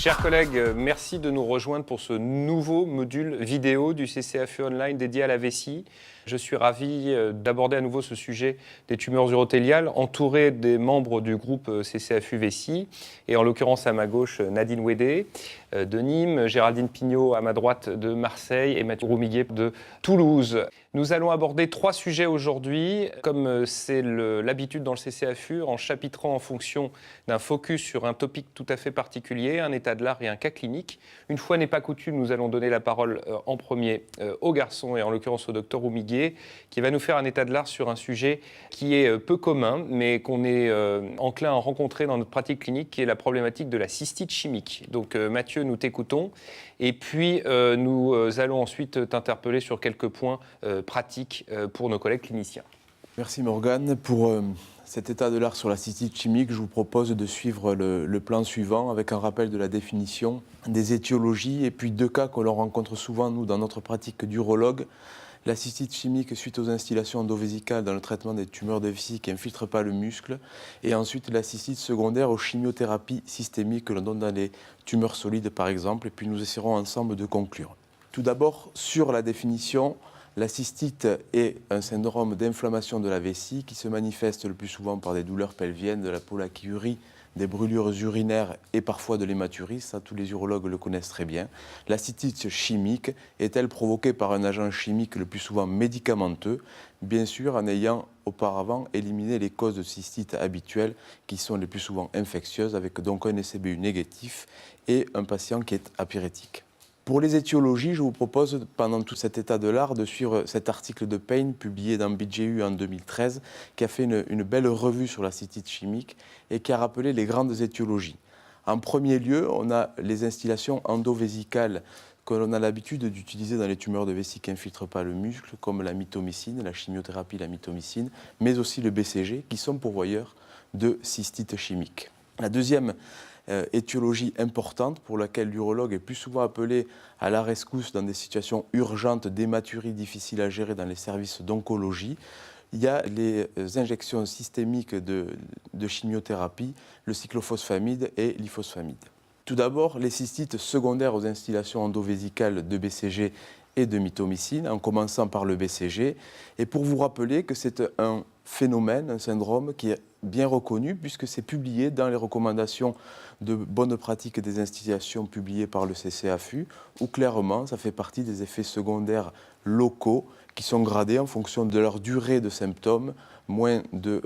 Chers collègues, merci de nous rejoindre pour ce nouveau module vidéo du CCAFU Online dédié à la vessie. Je suis ravi d'aborder à nouveau ce sujet des tumeurs urothéliales, entouré des membres du groupe CCAFU Vessie, et en l'occurrence à ma gauche Nadine Ouédé de Nîmes, Géraldine Pignot à ma droite de Marseille et Mathieu Roumiguet de Toulouse. Nous allons aborder 3 sujets aujourd'hui, comme c'est l'habitude dans le CCAFU, en chapitrant en fonction d'un focus sur un topic tout à fait particulier, un état de l'art et un cas clinique. Une fois n'est pas coutume, nous allons donner la parole en premier aux garçons, et en l'occurrence au docteur Roumiguet, qui va nous faire un état de l'art sur un sujet qui est peu commun, mais qu'on est enclin à rencontrer dans notre pratique clinique, qui est la problématique de la cystite chimique. Donc Mathieu, nous t'écoutons, et puis nous allons ensuite t'interpeller sur quelques points pratiques pour nos collègues cliniciens. Merci Morgane. Pour cet état de l'art sur la cystite chimique, je vous propose de suivre le plan suivant avec un rappel de la définition, des étiologies et puis 2 cas que l'on rencontre souvent nous dans notre pratique d'urologue. La cystite chimique suite aux instillations endovésicales dans le traitement des tumeurs de vessie qui n'infiltrent pas le muscle, et ensuite la cystite secondaire aux chimiothérapies systémiques que l'on donne dans les tumeurs solides par exemple, et puis nous essaierons ensemble de conclure. Tout d'abord, sur la définition, la cystite est un syndrome d'inflammation de la vessie qui se manifeste le plus souvent par des douleurs pelviennes, de la pollakiurie, des brûlures urinaires et parfois de l'hématurie, ça tous les urologues le connaissent très bien. La cystite chimique est-elle provoquée par un agent chimique le plus souvent médicamenteux, bien sûr en ayant auparavant éliminé les causes de cystite habituelles qui sont les plus souvent infectieuses, avec donc un SCBU négatif et un patient qui est apyrétique. Pour les étiologies, je vous propose, pendant tout cet état de l'art, de suivre cet article de Payne, publié dans BJU en 2013, qui a fait une belle revue sur la cystite chimique et qui a rappelé les grandes étiologies. En premier lieu, on a les instillations endovésicales que l'on a l'habitude d'utiliser dans les tumeurs de vessie qui n'infiltrent pas le muscle, comme la mitomycine, la chimiothérapie, la mitomycine, mais aussi le BCG, qui sont pourvoyeurs de cystite chimique. La deuxième étiologie importante pour laquelle l'urologue est plus souvent appelé à la rescousse dans des situations urgentes, d'hématurie difficiles à gérer dans les services d'oncologie. Il y a les injections systémiques de chimiothérapie, le cyclophosphamide et l'ifosfamide. Tout d'abord, les cystites secondaires aux instillations endovésicales de BCG et de mitomycine, en commençant par le BCG. Et pour vous rappeler que c'est un phénomène, un syndrome qui est bien reconnu puisque c'est publié dans les recommandations de bonne pratique des instillations publiées par le CCAFU, où clairement ça fait partie des effets secondaires locaux qui sont gradés en fonction de leur durée de symptômes, moins de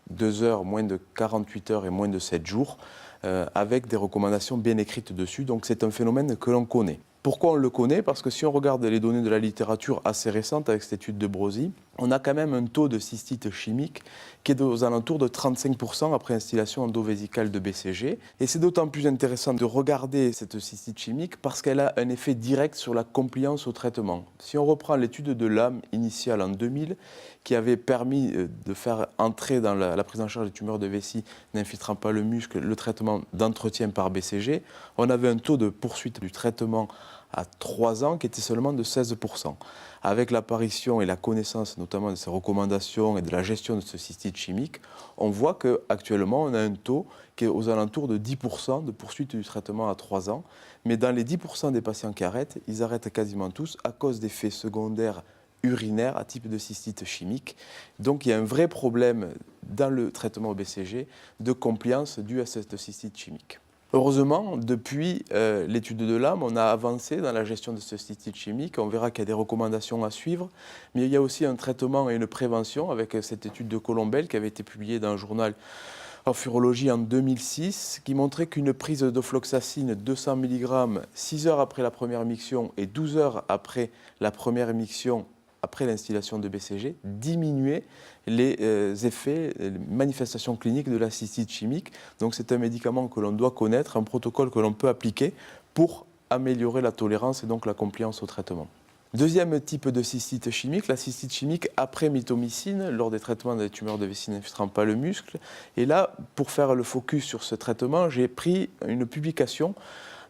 2 heures, moins de 48 heures et moins de 7 jours, avec des recommandations bien écrites dessus. Donc c'est un phénomène que l'on connaît. Pourquoi on le connaît? Parce que si on regarde les données de la littérature assez récente avec cette étude de Brosi, on a quand même un taux de cystite chimique qui est aux alentours de 35% après instillation endovésicale de BCG. Et c'est d'autant plus intéressant de regarder cette cystite chimique parce qu'elle a un effet direct sur la compliance au traitement. Si on reprend l'étude de Lam initiale en 2000, qui avait permis de faire entrer dans la prise en charge des tumeurs de vessie n'infiltrant pas le muscle le traitement d'entretien par BCG, on avait un taux de poursuite du traitement à 3 ans qui était seulement de 16%. Avec l'apparition et la connaissance notamment de ces recommandations et de la gestion de ce cystite chimique, on voit qu'actuellement on a un taux qui est aux alentours de 10% de poursuite du traitement à 3 ans. Mais dans les 10% des patients qui arrêtent, ils arrêtent quasiment tous à cause d'effets secondaires urinaires à type de cystite chimique. Donc il y a un vrai problème dans le traitement au BCG de compliance due à cette cystite chimique. Heureusement, depuis l'étude de Lam, on a avancé dans la gestion de ce cystite chimique. On verra qu'il y a des recommandations à suivre, mais il y a aussi un traitement et une prévention avec cette étude de Colombel qui avait été publiée dans le journal of Urology en 2006, qui montrait qu'une prise d'ofloxacine 200 mg 6 heures après la première miction et 12 heures après la première miction après l'instillation de BCG, diminuer les effets, les manifestations cliniques de la cystite chimique. Donc c'est un médicament que l'on doit connaître, un protocole que l'on peut appliquer pour améliorer la tolérance et donc la compliance au traitement. Deuxième type de cystite chimique, la cystite chimique après mitomycine, lors des traitements des tumeurs de vessie n'infiltrant pas le muscle. Et là, pour faire le focus sur ce traitement, j'ai pris une publication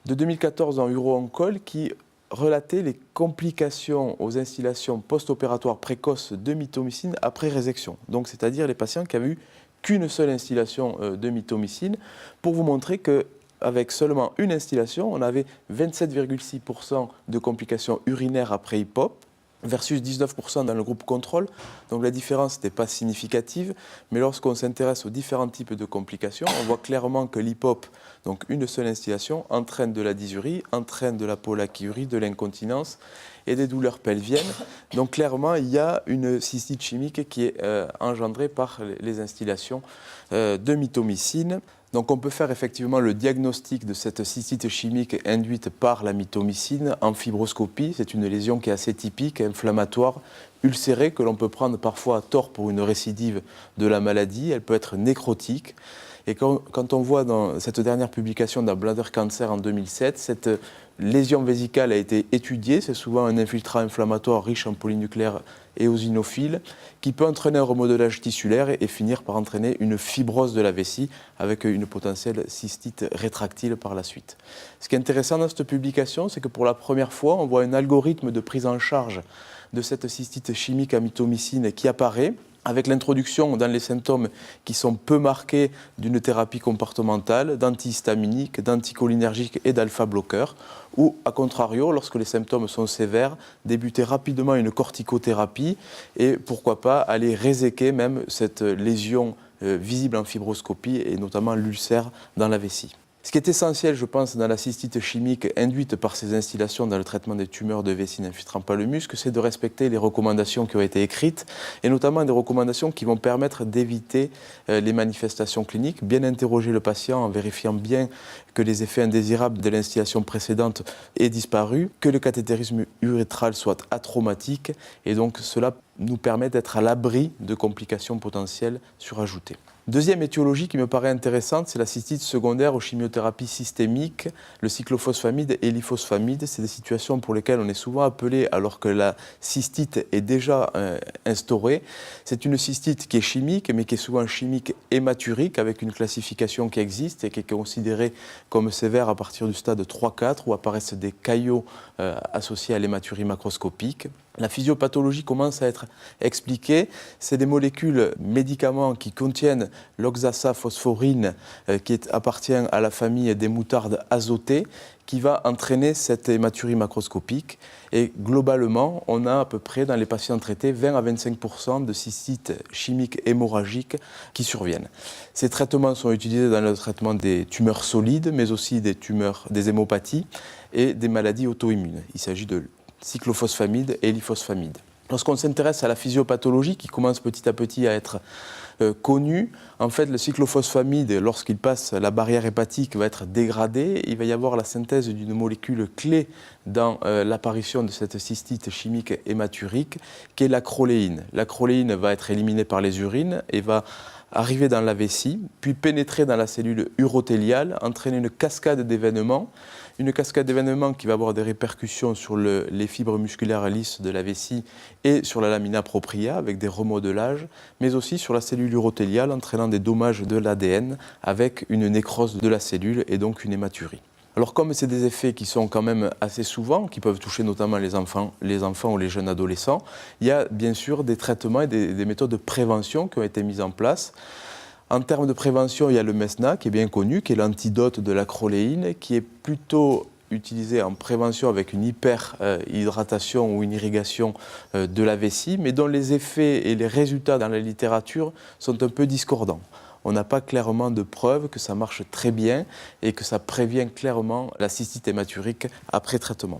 de 2014 en Uro-Oncol qui relater les complications aux instillations post-opératoires précoces de mitomycine après résection. Donc, c'est-à-dire les patients qui avaient eu qu'une seule instillation de mitomycine, pour vous montrer que avec seulement une instillation, on avait 27,6% de complications urinaires après HIPOP, versus 19% dans le groupe contrôle. Donc la différence n'était pas significative, mais lorsqu'on s'intéresse aux différents types de complications, on voit clairement que l'HIPOP, donc une seule instillation, entraîne de la dysurie, entraîne de la pollakiurie, de l'incontinence et des douleurs pelviennes. Donc clairement, il y a une cystite chimique qui est engendrée par les instillations de mitomycine. Donc on peut faire effectivement le diagnostic de cette cystite chimique induite par la mitomycine en fibroscopie. C'est une lésion qui est assez typique, inflammatoire, ulcérée, que l'on peut prendre parfois à tort pour une récidive de la maladie. Elle peut être nécrotique. Et quand on voit dans cette dernière publication dans Bladder Cancer en 2007, cette lésion vésicale a été étudiée. C'est souvent un infiltrant inflammatoire riche en polynucléaires éosinophiles qui peut entraîner un remodelage tissulaire et finir par entraîner une fibrose de la vessie avec une potentielle cystite rétractile par la suite. Ce qui est intéressant dans cette publication, c'est que pour la première fois, on voit un algorithme de prise en charge de cette cystite chimique à mitomycine qui apparaît, avec l'introduction dans les symptômes qui sont peu marqués d'une thérapie comportementale, d'antihistaminique, d'anticholinergique et d'alpha-bloqueur, ou, à contrario, lorsque les symptômes sont sévères, débuter rapidement une corticothérapie et, pourquoi pas, aller réséquer même cette lésion visible en fibroscopie et notamment l'ulcère dans la vessie. Ce qui est essentiel, je pense, dans la cystite chimique induite par ces instillations dans le traitement des tumeurs de vessie n'infiltrant pas le muscle, c'est de respecter les recommandations qui ont été écrites, et notamment des recommandations qui vont permettre d'éviter les manifestations cliniques, bien interroger le patient en vérifiant bien que les effets indésirables de l'instillation précédente aient disparu, que le cathétérisme urétral soit atraumatique, et donc cela nous permet d'être à l'abri de complications potentielles surajoutées. Deuxième étiologie qui me paraît intéressante, c'est la cystite secondaire aux chimiothérapies systémiques, le cyclophosphamide et l'ifosfamide. C'est des situations pour lesquelles on est souvent appelé alors que la cystite est déjà instaurée. C'est une cystite qui est chimique, mais qui est souvent chimique hématurique, avec une classification qui existe et qui est considérée comme sévère à partir du stade 3-4, où apparaissent des caillots associés à l'hématurie macroscopique. La physiopathologie commence à être expliquée. C'est des molécules médicaments qui contiennent l'oxasaphosphorine qui appartient à la famille des moutardes azotées qui va entraîner cette hématurie macroscopique. Et globalement, on a à peu près dans les patients traités 20 à 25% de cystites chimiques hémorragiques qui surviennent. Ces traitements sont utilisés dans le traitement des tumeurs solides, mais aussi des hémopathies et des maladies auto-immunes. Il s'agit de cyclophosphamide et l'ifosfamide. Lorsqu'on s'intéresse à la physiopathologie qui commence petit à petit à être connue, en fait le cyclophosphamide, lorsqu'il passe la barrière hépatique, va être dégradé. Il va y avoir la synthèse d'une molécule clé dans l'apparition de cette cystite chimique hématurique qui est l'acroléine. L'acroléine va être éliminée par les urines et va arriver dans la vessie, puis pénétrer dans la cellule urothéliale, entraîner une cascade d'événements qui va avoir des répercussions sur les fibres musculaires lisses de la vessie et sur la lamina propria avec des remodelages, mais aussi sur la cellule urothéliale entraînant des dommages de l'ADN avec une nécrose de la cellule et donc une hématurie. Alors comme c'est des effets qui sont quand même assez souvent, qui peuvent toucher notamment les enfants ou les jeunes adolescents, il y a bien sûr des traitements et des méthodes de prévention qui ont été mises en place. En termes de prévention, il y a le MESNA qui est bien connu, qui est l'antidote de l'acroléine, qui est plutôt utilisé en prévention avec une hyperhydratation ou une irrigation de la vessie, mais dont les effets et les résultats dans la littérature sont un peu discordants. On n'a pas clairement de preuves que ça marche très bien et que ça prévient clairement la cystite hématurique après traitement.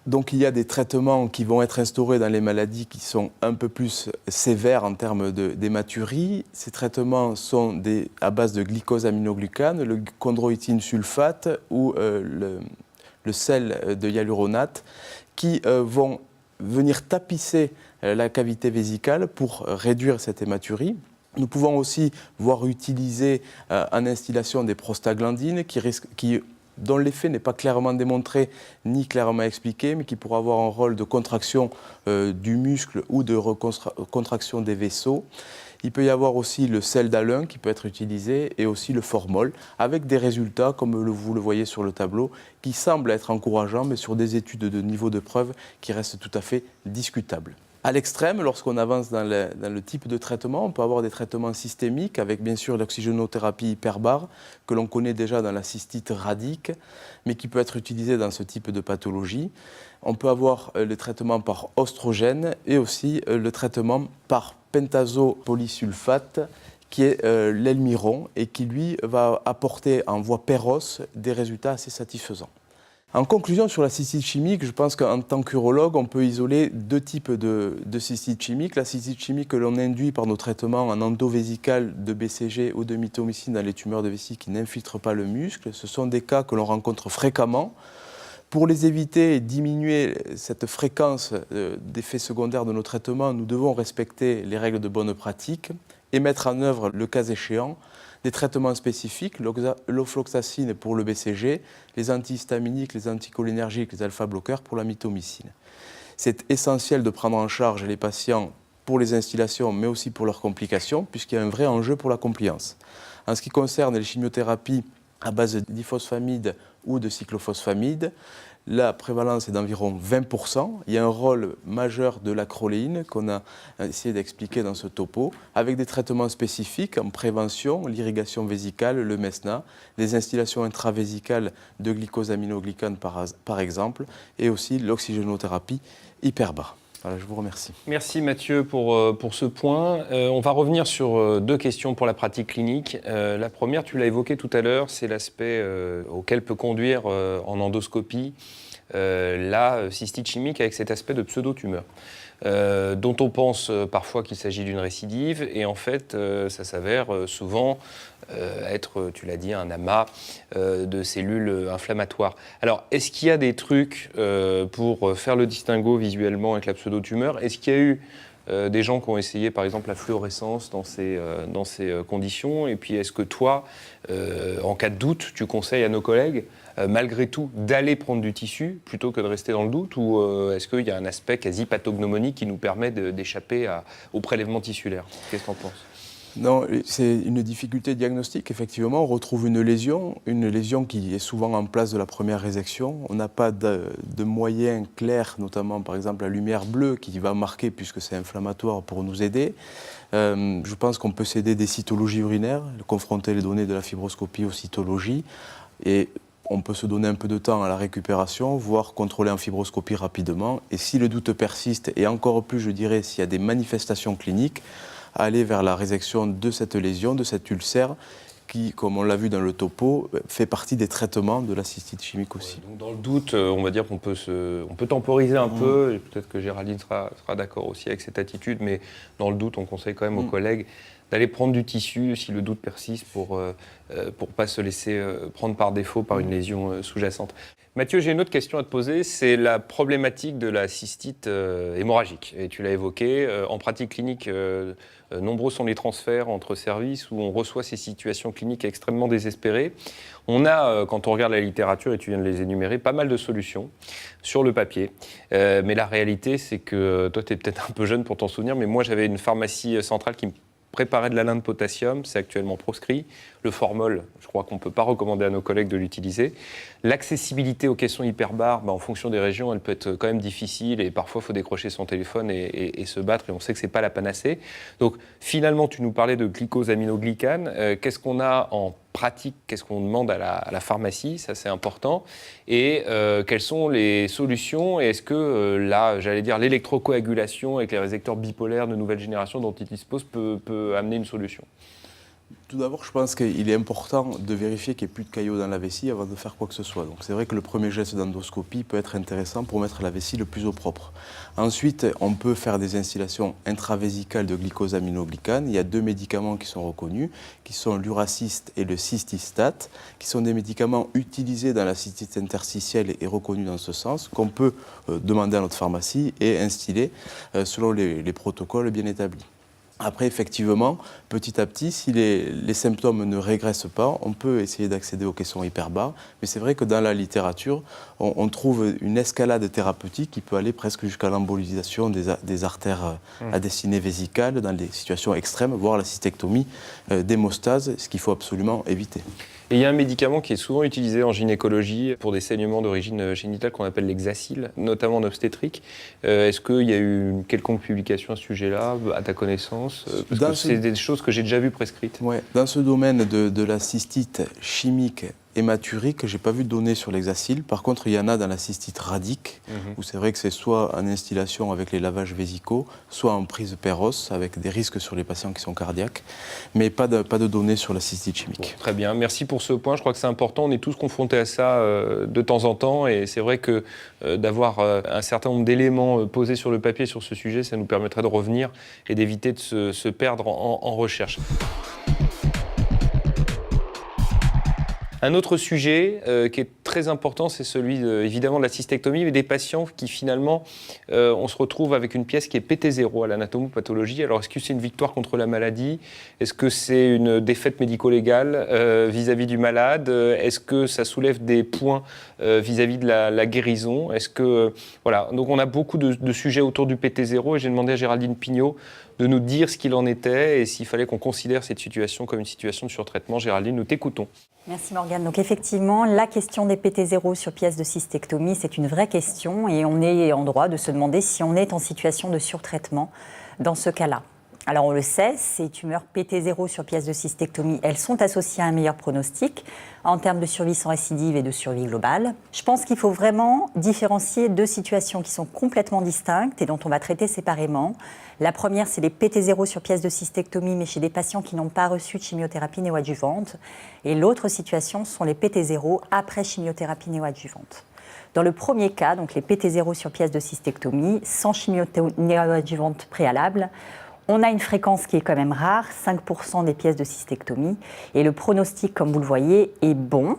Donc il y a des traitements qui vont être instaurés dans les maladies qui sont un peu plus sévères en termes d'hématurie. Ces traitements sont à base de glycosaminoglucane, le chondroïtine sulfate ou le sel de hyaluronate qui vont venir tapisser la cavité vésicale pour réduire cette hématurie. Nous pouvons aussi voir utiliser en instillation des prostaglandines dont l'effet n'est pas clairement démontré ni clairement expliqué, mais qui pourra avoir un rôle de contraction du muscle ou de contraction des vaisseaux. Il peut y avoir aussi le sel d'Halun qui peut être utilisé et aussi le formol, avec des résultats, comme vous le voyez sur le tableau, qui semblent être encourageants, mais sur des études de niveau de preuve qui restent tout à fait discutables. À l'extrême, lorsqu'on avance dans le type de traitement, on peut avoir des traitements systémiques avec bien sûr l'oxygénothérapie hyperbare que l'on connaît déjà dans la cystite radique, mais qui peut être utilisée dans ce type de pathologie. On peut avoir le traitement par oestrogène et aussi le traitement par pentazopolysulfate qui est l'Elmiron et qui lui va apporter en voie péros des résultats assez satisfaisants. En conclusion, sur la cystite chimique, je pense qu'en tant qu'urologue, on peut isoler deux types de cystite chimique. La cystite chimique que l'on induit par nos traitements en endovésicale de BCG ou de mitomycine dans les tumeurs de vessie qui n'infiltrent pas le muscle. Ce sont des cas que l'on rencontre fréquemment. Pour les éviter et diminuer cette fréquence d'effets secondaires de nos traitements, nous devons respecter les règles de bonne pratique et mettre en œuvre, le cas échéant, des traitements spécifiques, l'ofloxacine pour le BCG, les antihistaminiques, les anticholinergiques, les alpha-bloqueurs pour la mitomycine. C'est essentiel de prendre en charge les patients pour les instillations, mais aussi pour leurs complications, puisqu'il y a un vrai enjeu pour la compliance. En ce qui concerne les chimiothérapies à base d'ifosfamide ou de cyclophosphamide, la prévalence est d'environ 20%. Il y a un rôle majeur de l'acroléine qu'on a essayé d'expliquer dans ce topo, avec des traitements spécifiques en prévention, l'irrigation vésicale, le MESNA, les instillations intravésicales de glycosaminoglycane par exemple, et aussi l'oxygénothérapie hyperbare. Voilà, je vous remercie. Merci Mathieu pour ce point. On va revenir sur deux questions pour la pratique clinique. La première, tu l'as évoqué tout à l'heure, c'est l'aspect auquel peut conduire en endoscopie la cystite chimique avec cet aspect de pseudotumeur. Dont on pense parfois qu'il s'agit d'une récidive et en fait ça s'avère souvent être, tu l'as dit, un amas de cellules inflammatoires. Alors, est-ce qu'il y a des trucs pour faire le distinguo visuellement avec la pseudotumeur? Est-ce qu'il y a eu des gens qui ont essayé, par exemple, la fluorescence dans ces conditions? Et puis, est-ce que toi, en cas de doute, tu conseilles à nos collègues, malgré tout, d'aller prendre du tissu plutôt que de rester dans le doute? Ou est-ce qu'il y a un aspect quasi pathognomonique qui nous permet d'échapper au prélèvement tissulaire? Qu'est-ce que tu en penses? Non, c'est une difficulté diagnostique. Effectivement, on retrouve une lésion qui est souvent en place de la première résection. On n'a pas de moyen clair, notamment par exemple la lumière bleue qui va marquer puisque c'est inflammatoire pour nous aider. Je pense qu'on peut s'aider des cytologies urinaires, confronter les données de la fibroscopie aux cytologies et on peut se donner un peu de temps à la récupération, voire contrôler en fibroscopie rapidement. Et si le doute persiste, et encore plus, je dirais, s'il y a des manifestations cliniques, aller vers la résection de cette lésion, de cet ulcère, qui, comme on l'a vu dans le topo, fait partie des traitements de la cystite chimique aussi. Ouais, donc dans le doute, on va dire qu'on peut temporiser un peu, et peut-être que Géraldine sera d'accord aussi avec cette attitude, mais dans le doute, on conseille quand même aux collègues d'aller prendre du tissu si le doute persiste pour pas se laisser prendre par défaut par une lésion sous-jacente. Mathieu, j'ai une autre question à te poser, c'est la problématique de la cystite hémorragique. Et tu l'as évoqué, en pratique clinique, nombreux sont les transferts entre services où on reçoit ces situations cliniques extrêmement désespérées. On a, quand on regarde la littérature, et tu viens de les énumérer, pas mal de solutions sur le papier. Mais la réalité, c'est que toi, tu es peut-être un peu jeune pour t'en souvenir, mais moi, j'avais une pharmacie centrale qui me préparer de l'alun de potassium, c'est actuellement proscrit. Le formol, je crois qu'on ne peut pas recommander à nos collègues de l'utiliser. L'accessibilité aux caissons hyperbares, en fonction des régions, elle peut être quand même difficile et parfois il faut décrocher son téléphone et se battre et on sait que ce n'est pas la panacée. Donc finalement, tu nous parlais de glycosaminoglycane. Qu'est-ce qu'on a en pratique? Qu'est-ce qu'on demande à la pharmacie? Ça, c'est important. Et quelles sont les solutions? Et est-ce que là, j'allais dire, l'électrocoagulation avec les résécteurs bipolaires de nouvelle génération dont ils disposent peut amener une solution? Tout d'abord, je pense qu'il est important de vérifier qu'il n'y ait plus de caillots dans la vessie avant de faire quoi que ce soit. Donc c'est vrai que le premier geste d'endoscopie peut être intéressant pour mettre la vessie le plus au propre. Ensuite, on peut faire des instillations intravésicales de glycosaminoglycane. Il y a deux médicaments qui sont reconnus, qui sont l'uraciste et le cystistat, qui sont des médicaments utilisés dans la cystite interstitielle et reconnus dans ce sens, qu'on peut demander à notre pharmacie et instiller selon les protocoles bien établis. Après, effectivement, petit à petit, si les symptômes ne régressent pas, on peut essayer d'accéder aux caissons hyperbares. Mais c'est vrai que dans la littérature, on trouve une escalade thérapeutique qui peut aller presque jusqu'à l'embolisation des artères à destinée vésicale dans des situations extrêmes, voire la cystectomie d'hémostase, ce qu'il faut absolument éviter. Et il y a un médicament qui est souvent utilisé en gynécologie pour des saignements d'origine génitale qu'on appelle l'Hexacil, notamment en obstétrique. Est-ce qu'il y a eu une quelconque publication à ce sujet-là, à ta connaissance? Parce que c'est des choses que j'ai déjà vues prescrites. Ouais. Dans ce domaine de la cystite chimique hématurique, je n'ai pas vu de données sur l'Hexacil. Par contre, il y en a dans la cystite radique, où c'est vrai que c'est soit en instillation avec les lavages vésicaux, soit en prise péros, avec des risques sur les patients qui sont cardiaques, mais pas de données sur la cystite chimique. Bon, très bien, merci pour ce point. Je crois que c'est important. On est tous confrontés à ça de temps en temps, et c'est vrai que d'avoir un certain nombre d'éléments posés sur le papier sur ce sujet, ça nous permettrait de revenir et d'éviter de se perdre en recherche. Un autre sujet qui est très important, c'est celui évidemment de la cystectomie, mais des patients qui finalement, on se retrouve avec une pièce qui est PT0 à l'anatomopathologie. Alors est-ce que c'est une victoire contre la maladie? Est-ce que c'est une défaite médico-légale vis-à-vis du malade? Est-ce que ça soulève des points vis-à-vis de la guérison? Est-ce que voilà, donc on a beaucoup de sujets autour du PT0 et j'ai demandé à Géraldine Pignot de nous dire ce qu'il en était et s'il fallait qu'on considère cette situation comme une situation de surtraitement. Géraldine, nous t'écoutons. Merci Morgane. Donc effectivement, la question des PT0 sur pièce de cystectomie, c'est une vraie question et on est en droit de se demander si on est en situation de surtraitement dans ce cas-là. Alors on le sait, ces tumeurs PT0 sur pièce de cystectomie, elles sont associées à un meilleur pronostic en termes de survie sans récidive et de survie globale. Je pense qu'il faut vraiment différencier deux situations qui sont complètement distinctes et dont on va traiter séparément. La première, c'est les PT0 sur pièce de cystectomie, mais chez des patients qui n'ont pas reçu de chimiothérapie néoadjuvante. Et l'autre situation, ce sont les PT0 après chimiothérapie néoadjuvante. Dans le premier cas, donc les PT0 sur pièce de cystectomie, sans chimiothérapie néoadjuvante préalable, on a une fréquence qui est quand même rare, 5% des pièces de cystectomie. Et le pronostic, comme vous le voyez, est bon.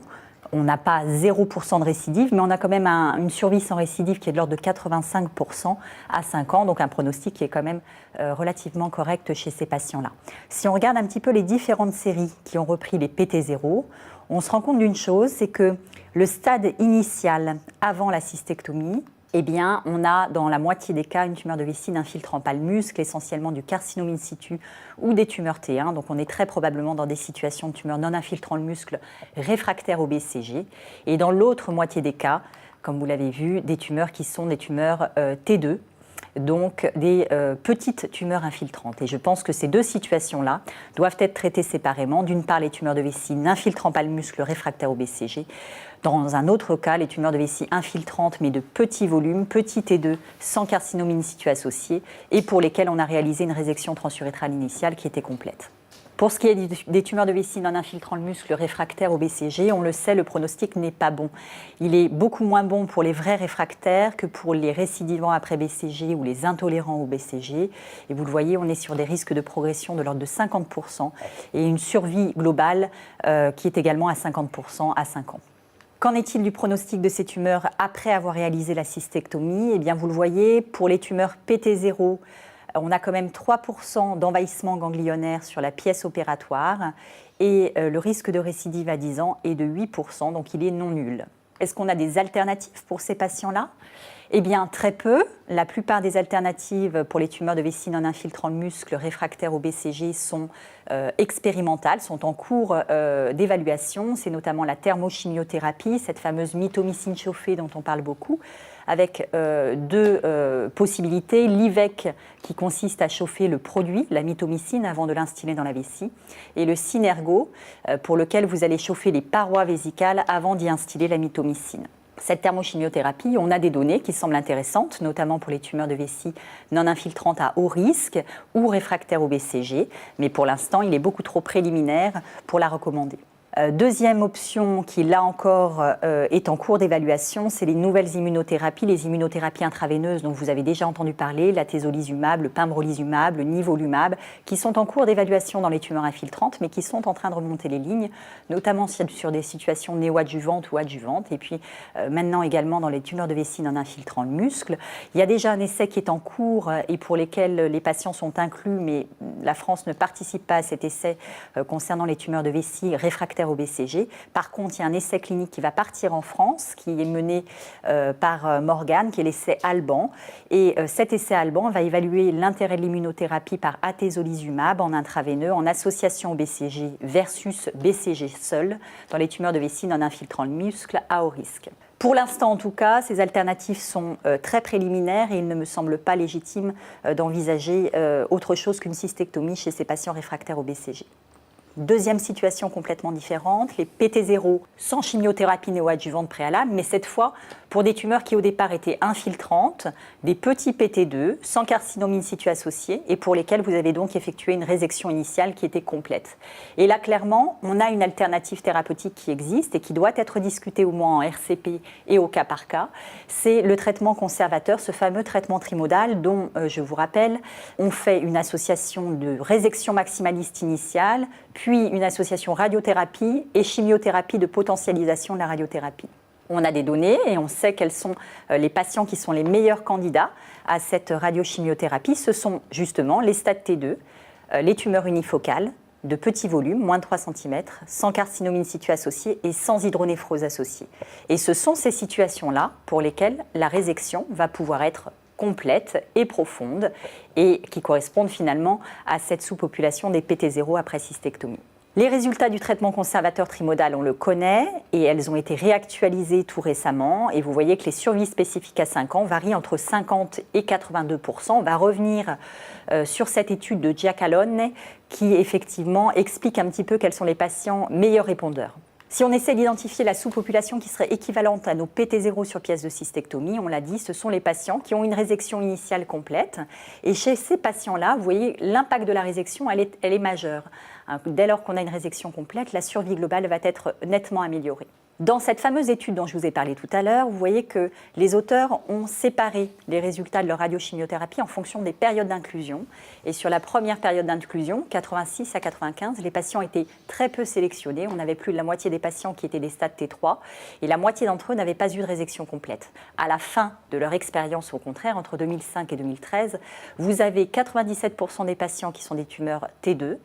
On n'a pas 0% de récidive, mais on a quand même une survie sans récidive qui est de l'ordre de 85% à 5 ans, donc un pronostic qui est quand même relativement correct chez ces patients-là. Si on regarde un petit peu les différentes séries qui ont repris les PT0, on se rend compte d'une chose, c'est que le stade initial avant la cystectomie, eh bien, on a dans la moitié des cas une tumeur de vessie infiltrant pas le muscle, essentiellement du carcinome in situ ou des tumeurs T1. Donc on est très probablement dans des situations de tumeurs non infiltrant le muscle réfractaires au BCG. Et dans l'autre moitié des cas, comme vous l'avez vu, des tumeurs qui sont des tumeurs T2, donc des petites tumeurs infiltrantes. Et je pense que ces deux situations-là doivent être traitées séparément. D'une part, les tumeurs de vessie n'infiltrant pas le muscle réfractaire au BCG. Dans un autre cas, les tumeurs de vessie infiltrantes, mais de petits volumes, petits T2, sans carcinome in situ associé, et pour lesquels on a réalisé une résection transurétrale initiale qui était complète. Pour ce qui est des tumeurs de vessie non infiltrant le muscle réfractaire au BCG, on le sait, le pronostic n'est pas bon. Il est beaucoup moins bon pour les vrais réfractaires que pour les récidivants après BCG ou les intolérants au BCG. Et vous le voyez, on est sur des risques de progression de l'ordre de 50% et une survie globale qui est également à 50% à 5 ans. Qu'en est-il du pronostic de ces tumeurs après avoir réalisé la cystectomie? Eh bien, vous le voyez, pour les tumeurs PT0, on a quand même 3% d'envahissement ganglionnaire sur la pièce opératoire et le risque de récidive à 10 ans est de 8%, donc il est non nul. Est-ce qu'on a des alternatives pour ces patients-là? Eh bien, très peu. La plupart des alternatives pour les tumeurs de vessie non infiltrant le muscle réfractaires au BCG sont expérimentales, sont en cours d'évaluation. C'est notamment la thermochimiothérapie, cette fameuse mitomycine chauffée dont on parle beaucoup, avec deux possibilités. L'IVEC, qui consiste à chauffer le produit, la mitomycine, avant de l'instiller dans la vessie, et le Synergo, pour lequel vous allez chauffer les parois vésicales avant d'y instiller la mitomycine. Cette thermochimiothérapie, on a des données qui semblent intéressantes, notamment pour les tumeurs de vessie non infiltrantes à haut risque ou réfractaires au BCG, mais pour l'instant, il est beaucoup trop préliminaire pour la recommander. Deuxième option qui, là encore, est en cours d'évaluation, c'est les nouvelles immunothérapies, les immunothérapies intraveineuses dont vous avez déjà entendu parler, la tezolizumab, le pembrolizumab, le nivolumab, qui sont en cours d'évaluation dans les tumeurs infiltrantes, mais qui sont en train de remonter les lignes, notamment sur des situations néoadjuvantes ou adjuvantes, et puis maintenant également dans les tumeurs de vessie non infiltrant le muscle. Il y a déjà un essai qui est en cours et pour lesquels les patients sont inclus, mais la France ne participe pas à cet essai concernant les tumeurs de vessie réfractaires réfractaires au BCG. Par contre, il y a un essai clinique qui va partir en France, qui est mené par Morgane, qui est l'essai Alban. Et cet essai Alban va évaluer l'intérêt de l'immunothérapie par atezolizumab en intraveineux en association au BCG versus BCG seul dans les tumeurs de vessie non infiltrant le muscle à haut risque. Pour l'instant, en tout cas, ces alternatives sont très préliminaires et il ne me semble pas légitime d'envisager autre chose qu'une cystectomie chez ces patients réfractaires au BCG. Deuxième situation complètement différente, les PT0 sans chimiothérapie néoadjuvante préalable, mais cette fois pour des tumeurs qui au départ étaient infiltrantes, des petits PT2 sans carcinome in situ associé et pour lesquels vous avez donc effectué une résection initiale qui était complète. Et là, clairement, on a une alternative thérapeutique qui existe et qui doit être discutée au moins en RCP et au cas par cas. C'est le traitement conservateur, ce fameux traitement trimodal dont, je vous rappelle, on fait une association de résection maximaliste initiale, puis une association radiothérapie et chimiothérapie de potentialisation de la radiothérapie. On a des données et on sait quels sont les patients qui sont les meilleurs candidats à cette radiochimiothérapie. Ce sont justement les stades T2, les tumeurs unifocales de petit volume, moins de 3 cm, sans carcinome in situ associé et sans hydronéphrose associée. Et ce sont ces situations-là pour lesquelles la résection va pouvoir être complète et profonde et qui correspondent finalement à cette sous-population des PT0 après cystectomie. Les résultats du traitement conservateur trimodal, on le connaît et elles ont été réactualisées tout récemment. Et vous voyez que les survies spécifiques à 5 ans varient entre 50 et 82%. On va revenir sur cette étude de Giacalone qui effectivement explique un petit peu quels sont les patients meilleurs répondeurs. Si on essaie d'identifier la sous-population qui serait équivalente à nos PT0 sur pièce de cystectomie, on l'a dit, ce sont les patients qui ont une résection initiale complète. Et chez ces patients-là, vous voyez, l'impact de la résection, elle est majeure. Dès lors qu'on a une résection complète, la survie globale va être nettement améliorée. Dans cette fameuse étude dont je vous ai parlé tout à l'heure, vous voyez que les auteurs ont séparé les résultats de leur radiochimiothérapie en fonction des périodes d'inclusion. Et sur la première période d'inclusion, 86 à 95, les patients étaient très peu sélectionnés. On avait plus de la moitié des patients qui étaient des stades T3 et la moitié d'entre eux n'avaient pas eu de résection complète. À la fin de leur expérience, au contraire, entre 2005 et 2013, vous avez 97% des patients qui sont des tumeurs T2,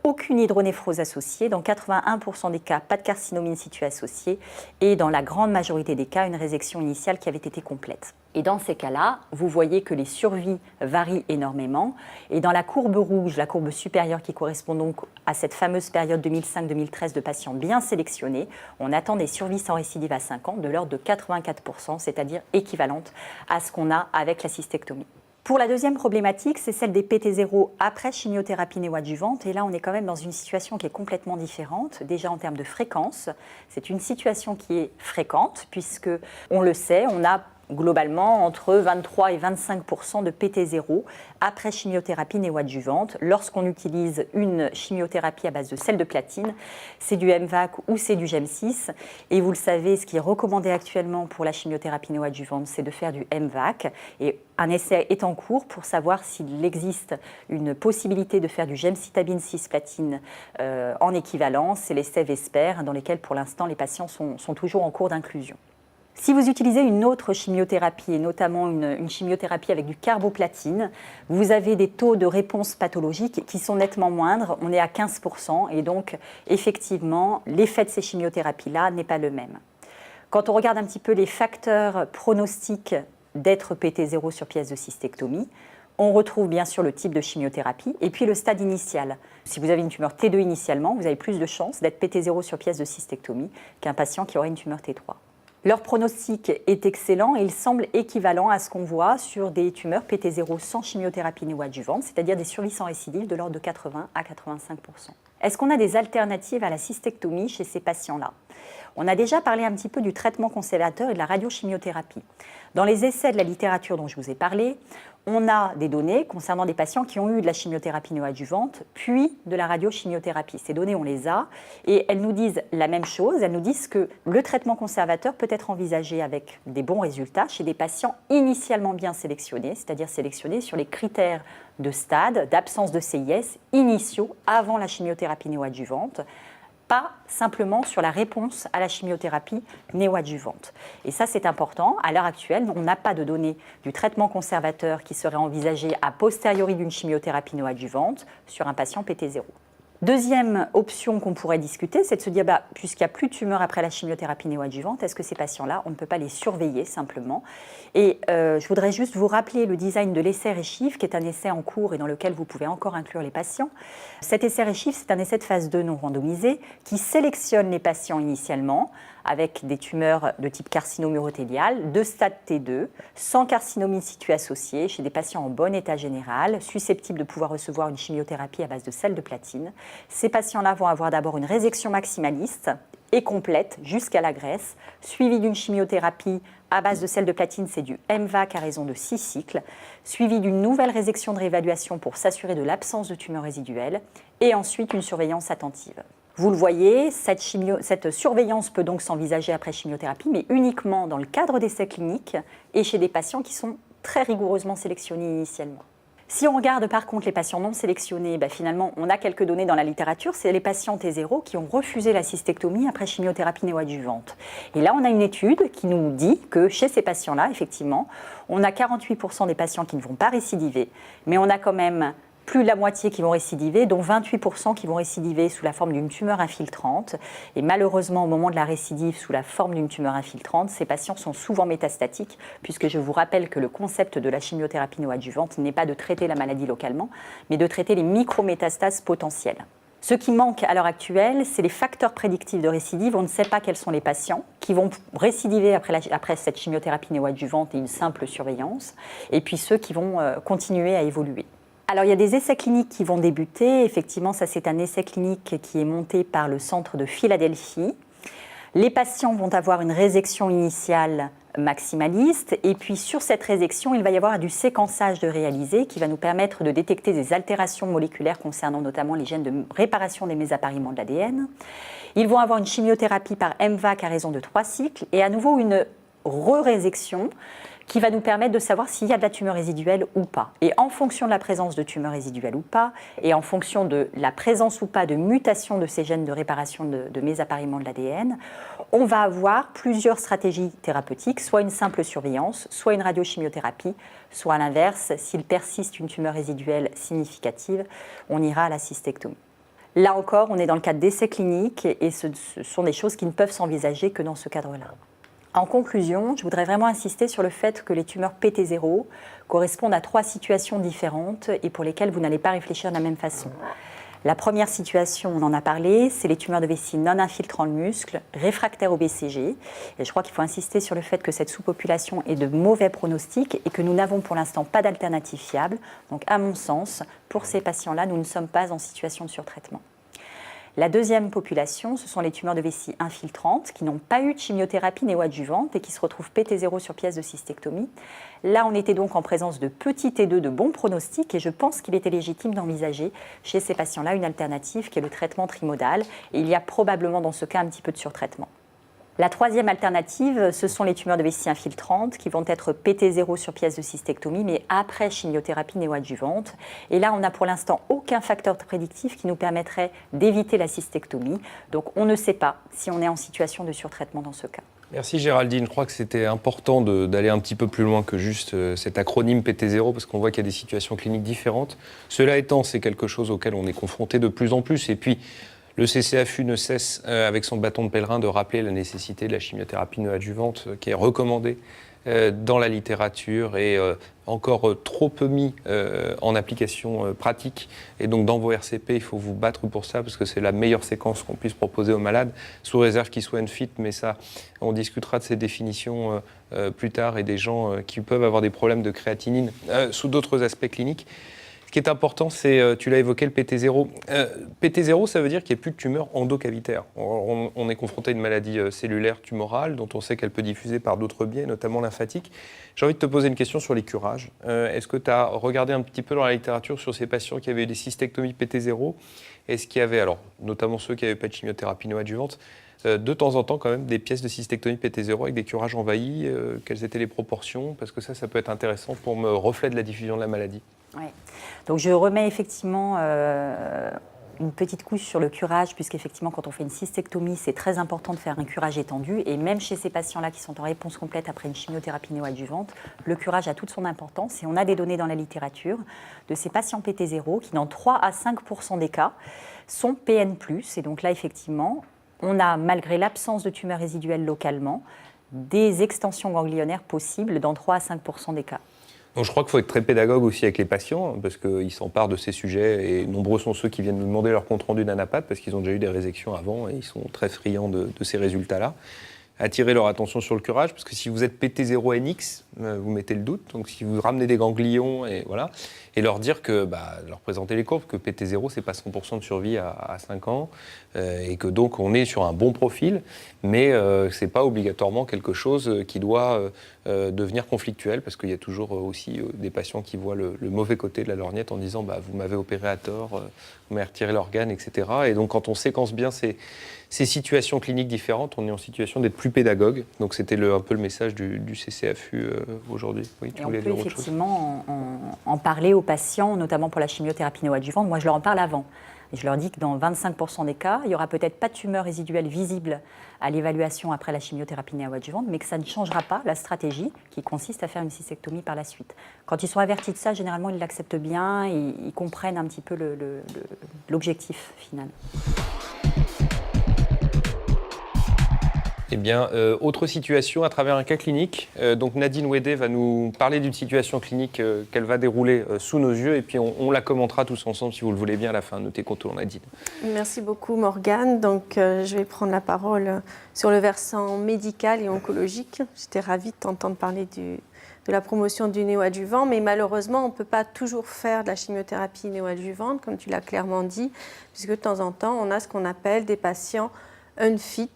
aucune hydronéphrose associée, dans 81% des cas, pas de carcinome in situ associé, et dans la grande majorité des cas, une résection initiale qui avait été complète. Et dans ces cas-là, vous voyez que les survies varient énormément, et dans la courbe rouge, la courbe supérieure qui correspond donc à cette fameuse période 2005-2013 de patients bien sélectionnés, on attend des survies sans récidive à 5 ans de l'ordre de 84%, c'est-à-dire équivalente à ce qu'on a avec la cystectomie. Pour la deuxième problématique, c'est celle des PT0 après chimiothérapie néoadjuvante. Et là, on est quand même dans une situation qui est complètement différente. Déjà en termes de fréquence, c'est une situation qui est fréquente puisque, on le sait, on a globalement entre 23 et 25% de PT0 après chimiothérapie néoadjuvante. Lorsqu'on utilise une chimiothérapie à base de sel de platine, c'est du MVAC ou c'est du GEM6. Et vous le savez, ce qui est recommandé actuellement pour la chimiothérapie néoadjuvante, c'est de faire du MVAC. Et un essai est en cours pour savoir s'il existe une possibilité de faire du gemcitabine cisplatine en équivalence. C'est l'essai VESPER dans lesquels pour l'instant les patients sont toujours en cours d'inclusion. Si vous utilisez une autre chimiothérapie, et notamment une chimiothérapie avec du carboplatine, vous avez des taux de réponse pathologique qui sont nettement moindres. On est à 15% et donc effectivement, l'effet de ces chimiothérapies-là n'est pas le même. Quand on regarde un petit peu les facteurs pronostiques d'être PT0 sur pièce de cystectomie, on retrouve bien sûr le type de chimiothérapie et puis le stade initial. Si vous avez une tumeur T2 initialement, vous avez plus de chances d'être PT0 sur pièce de cystectomie qu'un patient qui aurait une tumeur T3. Leur pronostic est excellent et il semble équivalent à ce qu'on voit sur des tumeurs PT0 sans chimiothérapie néoadjuvante, c'est-à-dire des survies sans récidive de l'ordre de 80 à 85%. Est-ce qu'on a des alternatives à la cystectomie chez ces patients-là ? On a déjà parlé un petit peu du traitement conservateur et de la radiochimiothérapie. Dans les essais de la littérature dont je vous ai parlé, on a des données concernant des patients qui ont eu de la chimiothérapie néoadjuvante, puis de la radiochimiothérapie. Ces données, on les a, et elles nous disent la même chose. Elles nous disent que le traitement conservateur peut être envisagé avec des bons résultats chez des patients initialement bien sélectionnés, c'est-à-dire sélectionnés sur les critères de stade, d'absence de CIS initiaux avant la chimiothérapie néoadjuvante, pas simplement sur la réponse à la chimiothérapie néoadjuvante. Et ça, c'est important. À l'heure actuelle, on n'a pas de données du traitement conservateur qui serait envisagé a posteriori d'une chimiothérapie néoadjuvante sur un patient PT0. Deuxième option qu'on pourrait discuter, c'est de se dire, puisqu'il n'y a plus de tumeur après la chimiothérapie néoadjuvante, est-ce que ces patients-là, on ne peut pas les surveiller simplement? Et je voudrais juste vous rappeler le design de l'essai RECHIF, qui est un essai en cours et dans lequel vous pouvez encore inclure les patients. Cet essai RECHIF, c'est un essai de phase 2 non randomisé qui sélectionne les patients initialement avec des tumeurs de type carcinome urothélial, de stade T2, sans carcinome in situ associé, chez des patients en bon état général, susceptibles de pouvoir recevoir une chimiothérapie à base de sel de platine. Ces patients-là vont avoir d'abord une résection maximaliste et complète jusqu'à la graisse, suivie d'une chimiothérapie à base de sel de platine, c'est du MVAC à raison de 6 cycles, suivie d'une nouvelle résection de réévaluation pour s'assurer de l'absence de tumeur résiduelle, et ensuite une surveillance attentive. Vous le voyez, cette surveillance peut donc s'envisager après chimiothérapie, mais uniquement dans le cadre d'essais cliniques et chez des patients qui sont très rigoureusement sélectionnés initialement. Si on regarde par contre les patients non sélectionnés, finalement on a quelques données dans la littérature, c'est les patients T0 qui ont refusé la cystectomie après chimiothérapie néoadjuvante. Et là on a une étude qui nous dit que chez ces patients-là, effectivement, on a 48% des patients qui ne vont pas récidiver, mais on a quand même plus de la moitié qui vont récidiver, dont 28% qui vont récidiver sous la forme d'une tumeur infiltrante. Et malheureusement, au moment de la récidive sous la forme d'une tumeur infiltrante, ces patients sont souvent métastatiques, puisque je vous rappelle que le concept de la chimiothérapie néoadjuvante n'est pas de traiter la maladie localement, mais de traiter les micrométastases potentielles. Ce qui manque à l'heure actuelle, c'est les facteurs prédictifs de récidive. On ne sait pas quels sont les patients qui vont récidiver après cette chimiothérapie néoadjuvante et une simple surveillance, et puis ceux qui vont continuer à évoluer. Alors, il y a des essais cliniques qui vont débuter. Effectivement, ça, c'est un essai clinique qui est monté par le centre de Philadelphie. Les patients vont avoir une résection initiale maximaliste. Et puis, sur cette résection, il va y avoir du séquençage de réaliser qui va nous permettre de détecter des altérations moléculaires concernant notamment les gènes de réparation des mésappariements de l'ADN. Ils vont avoir une chimiothérapie par MVAC à raison de 3 cycles et à nouveau une re-résection qui va nous permettre de savoir s'il y a de la tumeur résiduelle ou pas. Et en fonction de la présence de tumeur résiduelle ou pas, et en fonction de la présence ou pas de mutation de ces gènes de réparation de mésappariements de l'ADN, on va avoir plusieurs stratégies thérapeutiques, soit une simple surveillance, soit une radiochimiothérapie, soit à l'inverse, s'il persiste une tumeur résiduelle significative, on ira à la cystectomie. Là encore, on est dans le cadre d'essais cliniques et ce sont des choses qui ne peuvent s'envisager que dans ce cadre-là. En conclusion, je voudrais vraiment insister sur le fait que les tumeurs PT0 correspondent à 3 situations différentes et pour lesquelles vous n'allez pas réfléchir de la même façon. La première situation, on en a parlé, c'est les tumeurs de vessie non infiltrant le muscle, réfractaires au BCG. Et je crois qu'il faut insister sur le fait que cette sous-population est de mauvais pronostic et que nous n'avons pour l'instant pas d'alternative fiable. Donc à mon sens, pour ces patients-là, nous ne sommes pas en situation de surtraitement. La deuxième population, ce sont les tumeurs de vessie infiltrantes qui n'ont pas eu de chimiothérapie néoadjuvante et qui se retrouvent PT0 sur pièce de cystectomie. Là, on était donc en présence de petits T2 de bon pronostic et je pense qu'il était légitime d'envisager chez ces patients-là une alternative qui est le traitement trimodal. Et il y a probablement dans ce cas un petit peu de surtraitement. La troisième alternative, ce sont les tumeurs de vessie infiltrantes qui vont être PT0 sur pièce de cystectomie, mais après chimiothérapie néoadjuvante. Et là, on n'a pour l'instant aucun facteur prédictif qui nous permettrait d'éviter la cystectomie. Donc, on ne sait pas si on est en situation de surtraitement dans ce cas. Merci Géraldine. Je crois que c'était important d'aller un petit peu plus loin que juste cet acronyme PT0 parce qu'on voit qu'il y a des situations cliniques différentes. Cela étant, c'est quelque chose auquel on est confronté de plus en plus. Et puis, le CCAFU ne cesse, avec son bâton de pèlerin, de rappeler la nécessité de la chimiothérapie néoadjuvante qui est recommandée dans la littérature et encore trop peu mis en application pratique. Et donc, dans vos RCP, il faut vous battre pour ça parce que c'est la meilleure séquence qu'on puisse proposer aux malades, sous réserve qu'ils soient unfit. Mais ça, on discutera de ces définitions plus tard et des gens qui peuvent avoir des problèmes de créatinine sous d'autres aspects cliniques. Ce qui est important, c'est, tu l'as évoqué, le PT0. PT0, ça veut dire qu'il n'y a plus de tumeur endocavitaire. On est confronté à une maladie cellulaire tumorale dont on sait qu'elle peut diffuser par d'autres biais, notamment lymphatique. J'ai envie de te poser une question sur les curages. Est-ce que tu as regardé un petit peu dans la littérature sur ces patients qui avaient eu des cystectomies PT0 ? Est-ce qu'il y avait, alors, notamment ceux qui n'avaient pas de chimiothérapie néoadjuvante, de temps en temps quand même des pièces de cystectomie PT0 avec des curages envahis, quelles étaient les proportions ? Parce que ça peut être intéressant pour me refléter la diffusion de la maladie. Oui. Donc je remets effectivement une petite couche sur le curage, puisqu'effectivement, quand on fait une cystectomie, c'est très important de faire un curage étendu. Et même chez ces patients-là qui sont en réponse complète après une chimiothérapie néoadjuvante, le curage a toute son importance. Et on a des données dans la littérature de ces patients PT0 qui, dans 3 à 5% des cas, sont PN+. Et donc là, effectivement, on a, malgré l'absence de tumeurs résiduelles localement, des extensions ganglionnaires possibles dans 3 à 5% des cas. Donc je crois qu'il faut être très pédagogue aussi avec les patients, parce qu'ils s'emparent de ces sujets, et nombreux sont ceux qui viennent nous demander leur compte-rendu d'anapathe, parce qu'ils ont déjà eu des résections avant, et ils sont très friands de ces résultats-là. Attirer leur attention sur le curage, parce que si vous êtes PT0NX, vous mettez le doute, donc si vous ramenez des ganglions, et voilà, et leur dire que, leur présenter les courbes, que PT0, c'est pas 100% de survie à 5 ans, et que donc on est sur un bon profil, mais c'est pas obligatoirement quelque chose qui doit devenir conflictuel, parce qu'il y a toujours aussi des patients qui voient le mauvais côté de la lorgnette en disant vous m'avez opéré à tort, vous m'avez retiré l'organe, etc. Et donc quand on séquence bien ces situations cliniques différentes, on est en situation d'être plus pédagogue. Donc c'était un peu le message du CCAFU aujourd'hui. Oui, tu voulais dire autre chose ? Effectivement en parler aux patients, notamment pour la chimiothérapie néoadjuvante. Moi, je leur en parle avant. Et je leur dis que dans 25% des cas, il n'y aura peut-être pas de tumeur résiduelle visible à l'évaluation après la chimiothérapie néoadjuvante, mais que ça ne changera pas la stratégie qui consiste à faire une cystectomie par la suite. Quand ils sont avertis de ça, généralement, ils l'acceptent bien et ils comprennent un petit peu l'objectif final. Eh bien, autre situation à travers un cas clinique. Donc Nadine Ouédé va nous parler d'une situation clinique qu'elle va dérouler sous nos yeux et puis on la commentera tous ensemble si vous le voulez bien à la fin. Notez contour Nadine. Merci beaucoup Morgane. Donc je vais prendre la parole sur le versant médical et oncologique. J'étais ravie de t'entendre parler de la promotion du néoadjuvant, mais malheureusement on ne peut pas toujours faire de la chimiothérapie néoadjuvante, comme tu l'as clairement dit, puisque de temps en temps on a ce qu'on appelle des patients unfit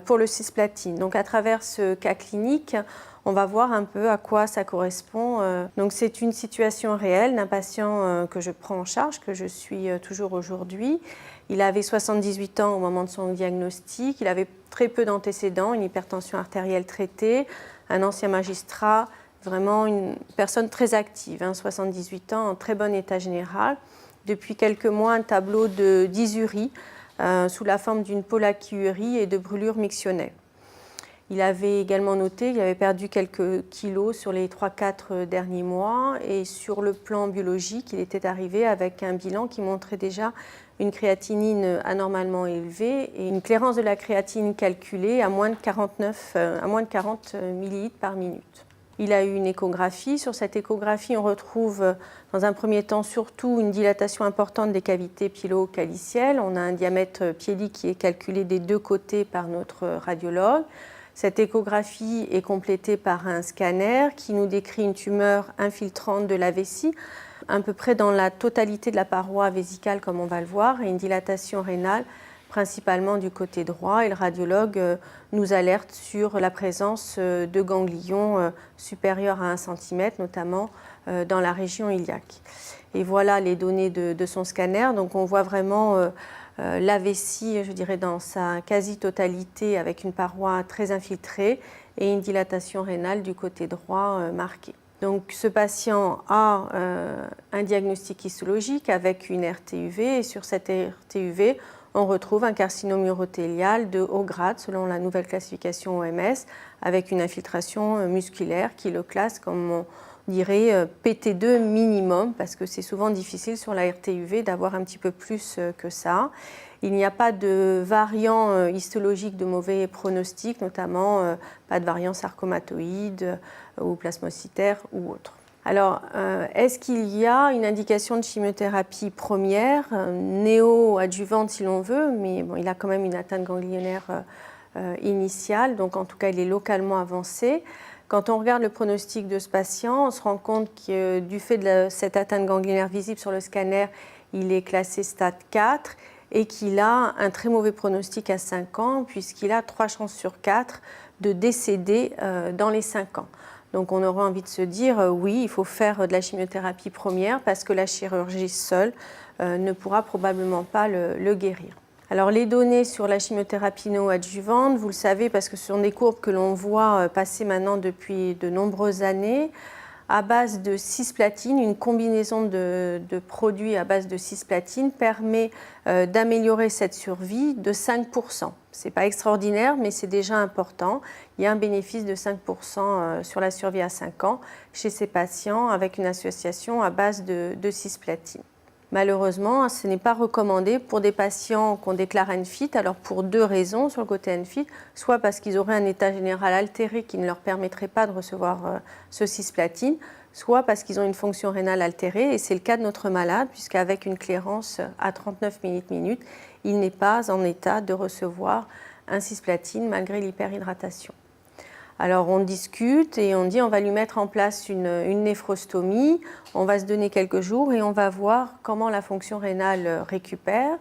pour le cisplatine. Donc à travers ce cas clinique, on va voir un peu à quoi ça correspond. Donc c'est une situation réelle d'un patient que je prends en charge, que je suis toujours aujourd'hui. Il avait 78 ans au moment de son diagnostic, il avait très peu d'antécédents, une hypertension artérielle traitée, un ancien magistrat, vraiment une personne très active, 78 ans, en très bon état général. Depuis quelques mois, un tableau de dysurie, sous la forme d'une pollakiurie et de brûlures mictionnelles. Il avait également noté qu'il avait perdu quelques kilos sur les 3-4 derniers mois et sur le plan biologique, il était arrivé avec un bilan qui montrait déjà une créatinine anormalement élevée et une clairance de la créatine calculée à moins de 40 millilitres par minute. Il a eu une échographie. Sur cette échographie, on retrouve dans un premier temps surtout une dilatation importante des cavités pylo-calicielles. On a un diamètre piélique qui est calculé des deux côtés par notre radiologue. Cette échographie est complétée par un scanner qui nous décrit une tumeur infiltrante de la vessie, à peu près dans la totalité de la paroi vésicale comme on va le voir, et une dilatation rénale principalement du côté droit, et le radiologue nous alerte sur la présence de ganglions supérieurs à 1 cm, notamment dans la région iliaque. Et voilà les données de son scanner. Donc on voit vraiment la vessie, je dirais, dans sa quasi-totalité, avec une paroi très infiltrée et une dilatation rénale du côté droit marquée. Donc ce patient a un diagnostic histologique avec une RTUV, et sur cette RTUV, on retrouve un carcinome urothélial de haut grade selon la nouvelle classification OMS, avec une infiltration musculaire qui le classe comme on dirait PT2 minimum, parce que c'est souvent difficile sur la RTUV d'avoir un petit peu plus que ça. Il n'y a pas de variant histologique de mauvais pronostic, notamment pas de variant sarcomatoïde ou plasmocytaire ou autre. Alors, est-ce qu'il y a une indication de chimiothérapie première, néo-adjuvante si l'on veut, mais bon, il a quand même une atteinte ganglionnaire initiale, donc en tout cas il est localement avancé. Quand on regarde le pronostic de ce patient, on se rend compte que du fait de cette atteinte ganglionnaire visible sur le scanner, il est classé stade 4 et qu'il a un très mauvais pronostic à 5 ans, puisqu'il a 3 chances sur 4 de décéder dans les 5 ans. Donc on aurait envie de se dire, oui, il faut faire de la chimiothérapie première parce que la chirurgie seule ne pourra probablement pas le guérir. Alors les données sur la chimiothérapie néoadjuvante, vous le savez parce que ce sont des courbes que l'on voit passer maintenant depuis de nombreuses années. à base de cisplatine, une combinaison de produits à base de cisplatine permet d'améliorer cette survie de 5%. Ce n'est pas extraordinaire, mais c'est déjà important. Il y a un bénéfice de 5% sur la survie à 5 ans chez ces patients avec une association à base de cisplatine. Malheureusement, ce n'est pas recommandé pour des patients qu'on déclare NFIT, alors pour 2 raisons sur le côté NFIT, soit parce qu'ils auraient un état général altéré qui ne leur permettrait pas de recevoir ce cisplatine, soit parce qu'ils ont une fonction rénale altérée, et c'est le cas de notre malade, puisqu'avec une clairance à 39 ml/min, il n'est pas en état de recevoir un cisplatine malgré l'hyperhydratation. Alors on discute et on dit on va lui mettre en place une néphrostomie, on va se donner quelques jours et on va voir comment la fonction rénale récupère.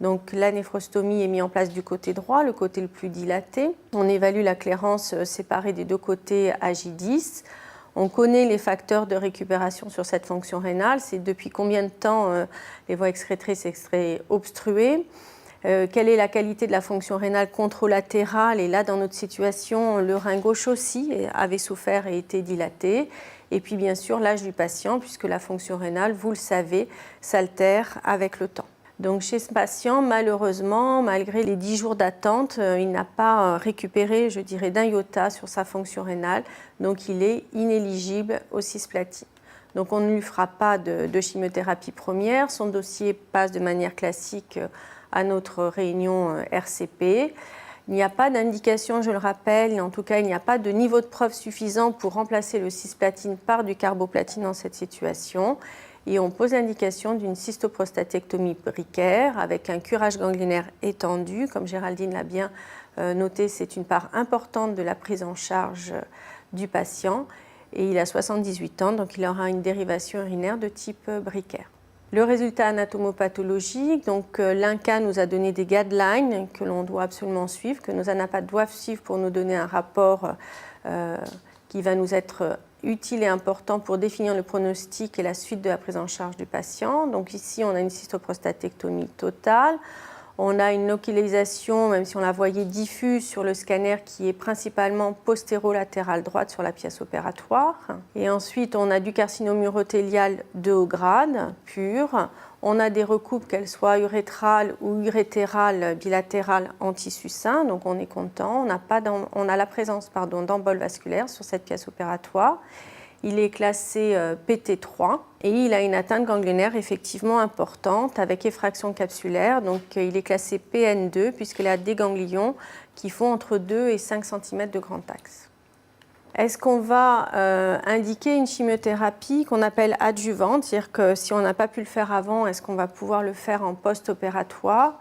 Donc la néphrostomie est mise en place du côté droit, le côté le plus dilaté. On évalue la clairance séparée des 2 côtés à J10. On connaît les facteurs de récupération sur cette fonction rénale, c'est depuis combien de temps les voies excrétrices seraient obstruées. Quelle est la qualité de la fonction rénale contralatérale? Et là, dans notre situation, le rein gauche aussi avait souffert et été dilaté. Et puis, bien sûr, l'âge du patient, puisque la fonction rénale, vous le savez, s'altère avec le temps. Donc, chez ce patient, malheureusement, malgré les 10 jours d'attente, il n'a pas récupéré, je dirais, d'un iota sur sa fonction rénale. Donc, il est inéligible au cisplatine. Donc, on ne lui fera pas de chimiothérapie première. Son dossier passe de manière classique à notre réunion RCP. Il n'y a pas d'indication, je le rappelle, en tout cas, il n'y a pas de niveau de preuve suffisant pour remplacer le cisplatine par du carboplatine dans cette situation. Et on pose l'indication d'une cystoprostatectomie bricaire avec un curage ganglionaire étendu. Comme Géraldine l'a bien noté, c'est une part importante de la prise en charge du patient. Et il a 78 ans, donc il aura une dérivation urinaire de type bricaire. Le résultat anatomopathologique, donc l'INCA nous a donné des guidelines que l'on doit absolument suivre, que nos anapathes doivent suivre pour nous donner un rapport qui va nous être utile et important pour définir le pronostic et la suite de la prise en charge du patient. Donc ici, on a une cystoprostatectomie totale. On a une localisation, même si on la voyait diffuse sur le scanner, qui est principalement postérolatérale droite sur la pièce opératoire. Et ensuite, on a du carcinome urothélial de haut grade, pur. On a des recoupes, qu'elles soient urétrales ou urétérales, bilatérales en tissu sain, donc on est content. On a la présence d'emboles vasculaires sur cette pièce opératoire. Il est classé PT3 et il a une atteinte ganglionnaire effectivement importante avec effraction capsulaire. Donc il est classé PN2 puisqu'il a des ganglions qui font entre 2 et 5 cm de grand axe. Est-ce qu'on va indiquer une chimiothérapie qu'on appelle adjuvante, c'est-à-dire que si on n'a pas pu le faire avant, est-ce qu'on va pouvoir le faire en post-opératoire?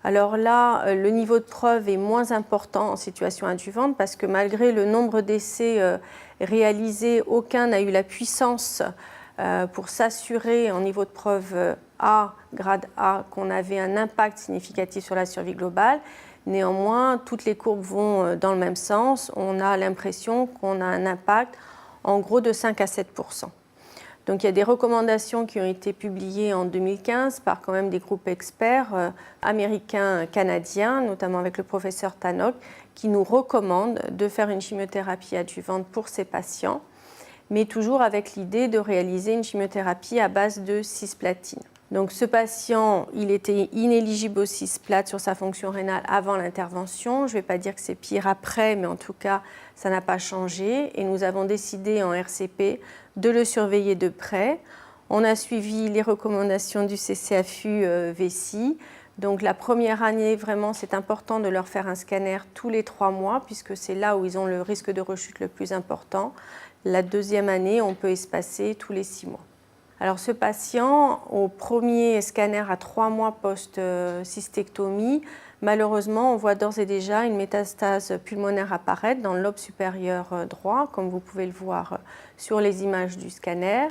Alors là, le niveau de preuve est moins important en situation adjuvante parce que malgré le nombre d'essais réalisés, aucun n'a eu la puissance pour s'assurer en niveau de preuve A, grade A, qu'on avait un impact significatif sur la survie globale. Néanmoins, toutes les courbes vont dans le même sens. On a l'impression qu'on a un impact en gros de 5 à 7%. Donc il y a des recommandations qui ont été publiées en 2015 par quand même des groupes experts américains, canadiens, notamment avec le professeur Tannock, qui nous recommandent de faire une chimiothérapie adjuvante pour ces patients, mais toujours avec l'idée de réaliser une chimiothérapie à base de cisplatine. Donc ce patient, il était inéligible au cisplat sur sa fonction rénale avant l'intervention. Je ne vais pas dire que c'est pire après, mais en tout cas, ça n'a pas changé. Et nous avons décidé en RCP de le surveiller de près. On a suivi les recommandations du CCAFU-VESI. Donc la première année, vraiment, c'est important de leur faire un scanner tous les 3 mois, puisque c'est là où ils ont le risque de rechute le plus important. La deuxième année, on peut espacer tous les 6 mois. Alors ce patient, au premier scanner à 3 mois post-cystectomie, malheureusement, on voit d'ores et déjà une métastase pulmonaire apparaître dans le lobe supérieur droit, comme vous pouvez le voir sur les images du scanner.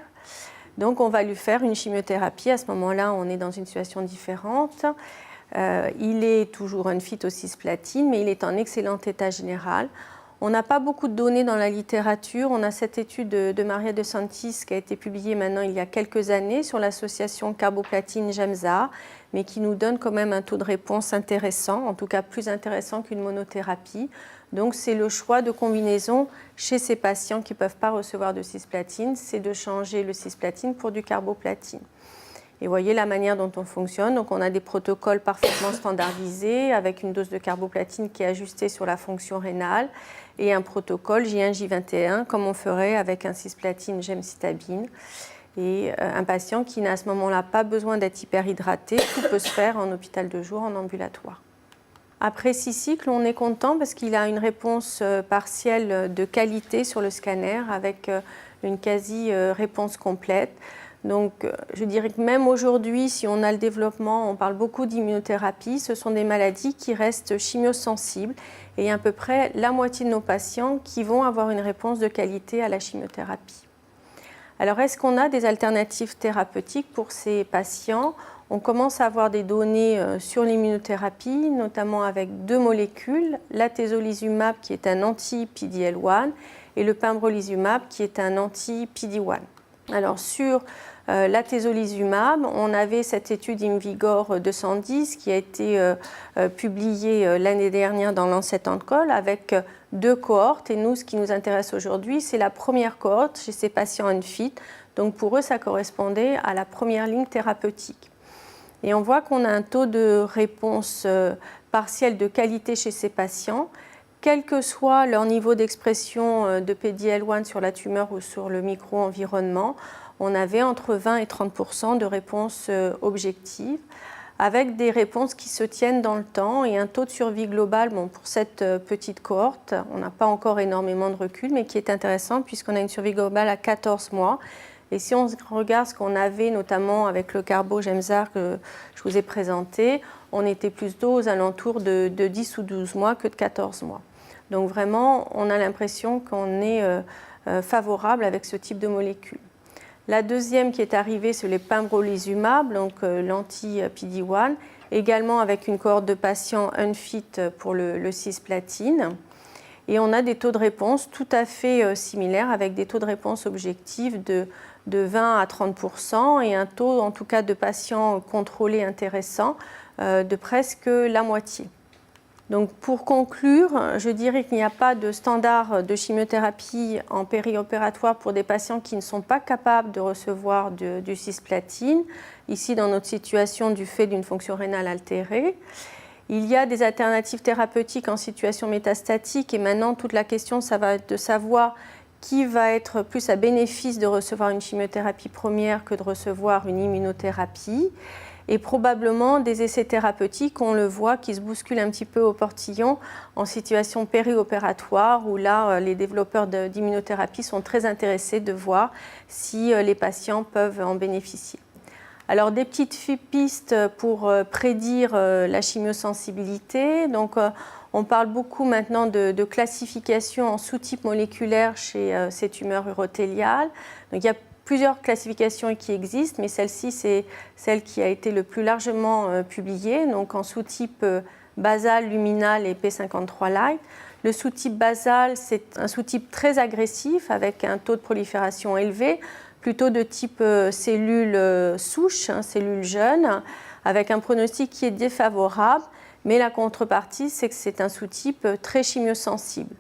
Donc on va lui faire une chimiothérapie. À ce moment-là, on est dans une situation différente. Il est toujours unfit au cisplatine, mais il est en excellent état général. On n'a pas beaucoup de données dans la littérature. On a cette étude de Maria De Santis qui a été publiée maintenant il y a quelques années sur l'association carboplatine-Gemza, mais qui nous donne quand même un taux de réponse intéressant, en tout cas plus intéressant qu'une monothérapie. Donc c'est le choix de combinaison chez ces patients qui ne peuvent pas recevoir de cisplatine, c'est de changer le cisplatine pour du carboplatine. Et vous voyez la manière dont on fonctionne. Donc on a des protocoles parfaitement standardisés avec une dose de carboplatine qui est ajustée sur la fonction rénale et un protocole J1, J21 comme on ferait avec un cisplatine gemcitabine. Et un patient qui n'a à ce moment-là pas besoin d'être hyperhydraté, tout peut se faire en hôpital de jour, en ambulatoire. Après 6 cycles, on est content parce qu'il a une réponse partielle de qualité sur le scanner avec une quasi-réponse complète. Donc, je dirais que même aujourd'hui, si on a le développement, on parle beaucoup d'immunothérapie, ce sont des maladies qui restent chimiosensibles et il y a à peu près la moitié de nos patients qui vont avoir une réponse de qualité à la chimiothérapie. Alors, est-ce qu'on a des alternatives thérapeutiques pour ces patients ? On commence à avoir des données sur l'immunothérapie, notamment avec 2 molécules, l'atezolizumab qui est un anti-PD-L1 et le pembrolizumab qui est un anti-PD-1. Alors sur l'atezolizumab, on avait cette étude IMvigor 210 qui a été publiée l'année dernière dans Lancet Oncology avec 2 cohortes. Et nous, ce qui nous intéresse aujourd'hui, c'est la première cohorte chez ces patients unfit. Donc pour eux, ça correspondait à la première ligne thérapeutique. Et on voit qu'on a un taux de réponse partielle de qualité chez ces patients, quel que soit leur niveau d'expression de PD-L1 sur la tumeur ou sur le micro-environnement. On avait entre 20 et 30% de réponses objectives, avec des réponses qui se tiennent dans le temps et un taux de survie global, bon, pour cette petite cohorte, on n'a pas encore énormément de recul, mais qui est intéressant puisqu'on a une survie globale à 14 mois. Et si on regarde ce qu'on avait notamment avec le carbo-Gemza que je vous ai présenté, on était plutôt aux alentours de 10 ou 12 mois que de 14 mois. Donc vraiment, on a l'impression qu'on est favorable avec ce type de molécule. La deuxième qui est arrivée, c'est le pembrolizumab, donc l'anti-PD-1, également avec une cohorte de patients unfit pour le cisplatine. Et on a des taux de réponse tout à fait similaires avec des taux de réponse objectifs de 20 à 30% et un taux en tout cas de patients contrôlés intéressant de presque la moitié. Donc pour conclure, je dirais qu'il n'y a pas de standard de chimiothérapie en périopératoire pour des patients qui ne sont pas capables de recevoir du cisplatine, ici dans notre situation du fait d'une fonction rénale altérée. Il y a des alternatives thérapeutiques en situation métastatique et maintenant toute la question, ça va être de savoir qui va être plus à bénéfice de recevoir une chimiothérapie première que de recevoir une immunothérapie. Et probablement des essais thérapeutiques, on le voit, qui se bousculent un petit peu au portillon en situation périopératoire, où là, les développeurs d'immunothérapie sont très intéressés de voir si les patients peuvent en bénéficier. Alors, des petites pistes pour prédire la chimiosensibilité. Donc, on parle beaucoup maintenant de classification en sous-types moléculaires chez ces tumeurs urothéliales. Donc, il y a plusieurs classifications qui existent, mais celle-ci, c'est celle qui a été le plus largement publiée, donc en sous-type basal, luminal et P53 light. Le sous-type basal, c'est un sous-type très agressif avec un taux de prolifération élevé, plutôt de type cellules souches, cellules jeunes, avec un pronostic qui est défavorable, mais la contrepartie, c'est que c'est un sous-type très chimiosensible.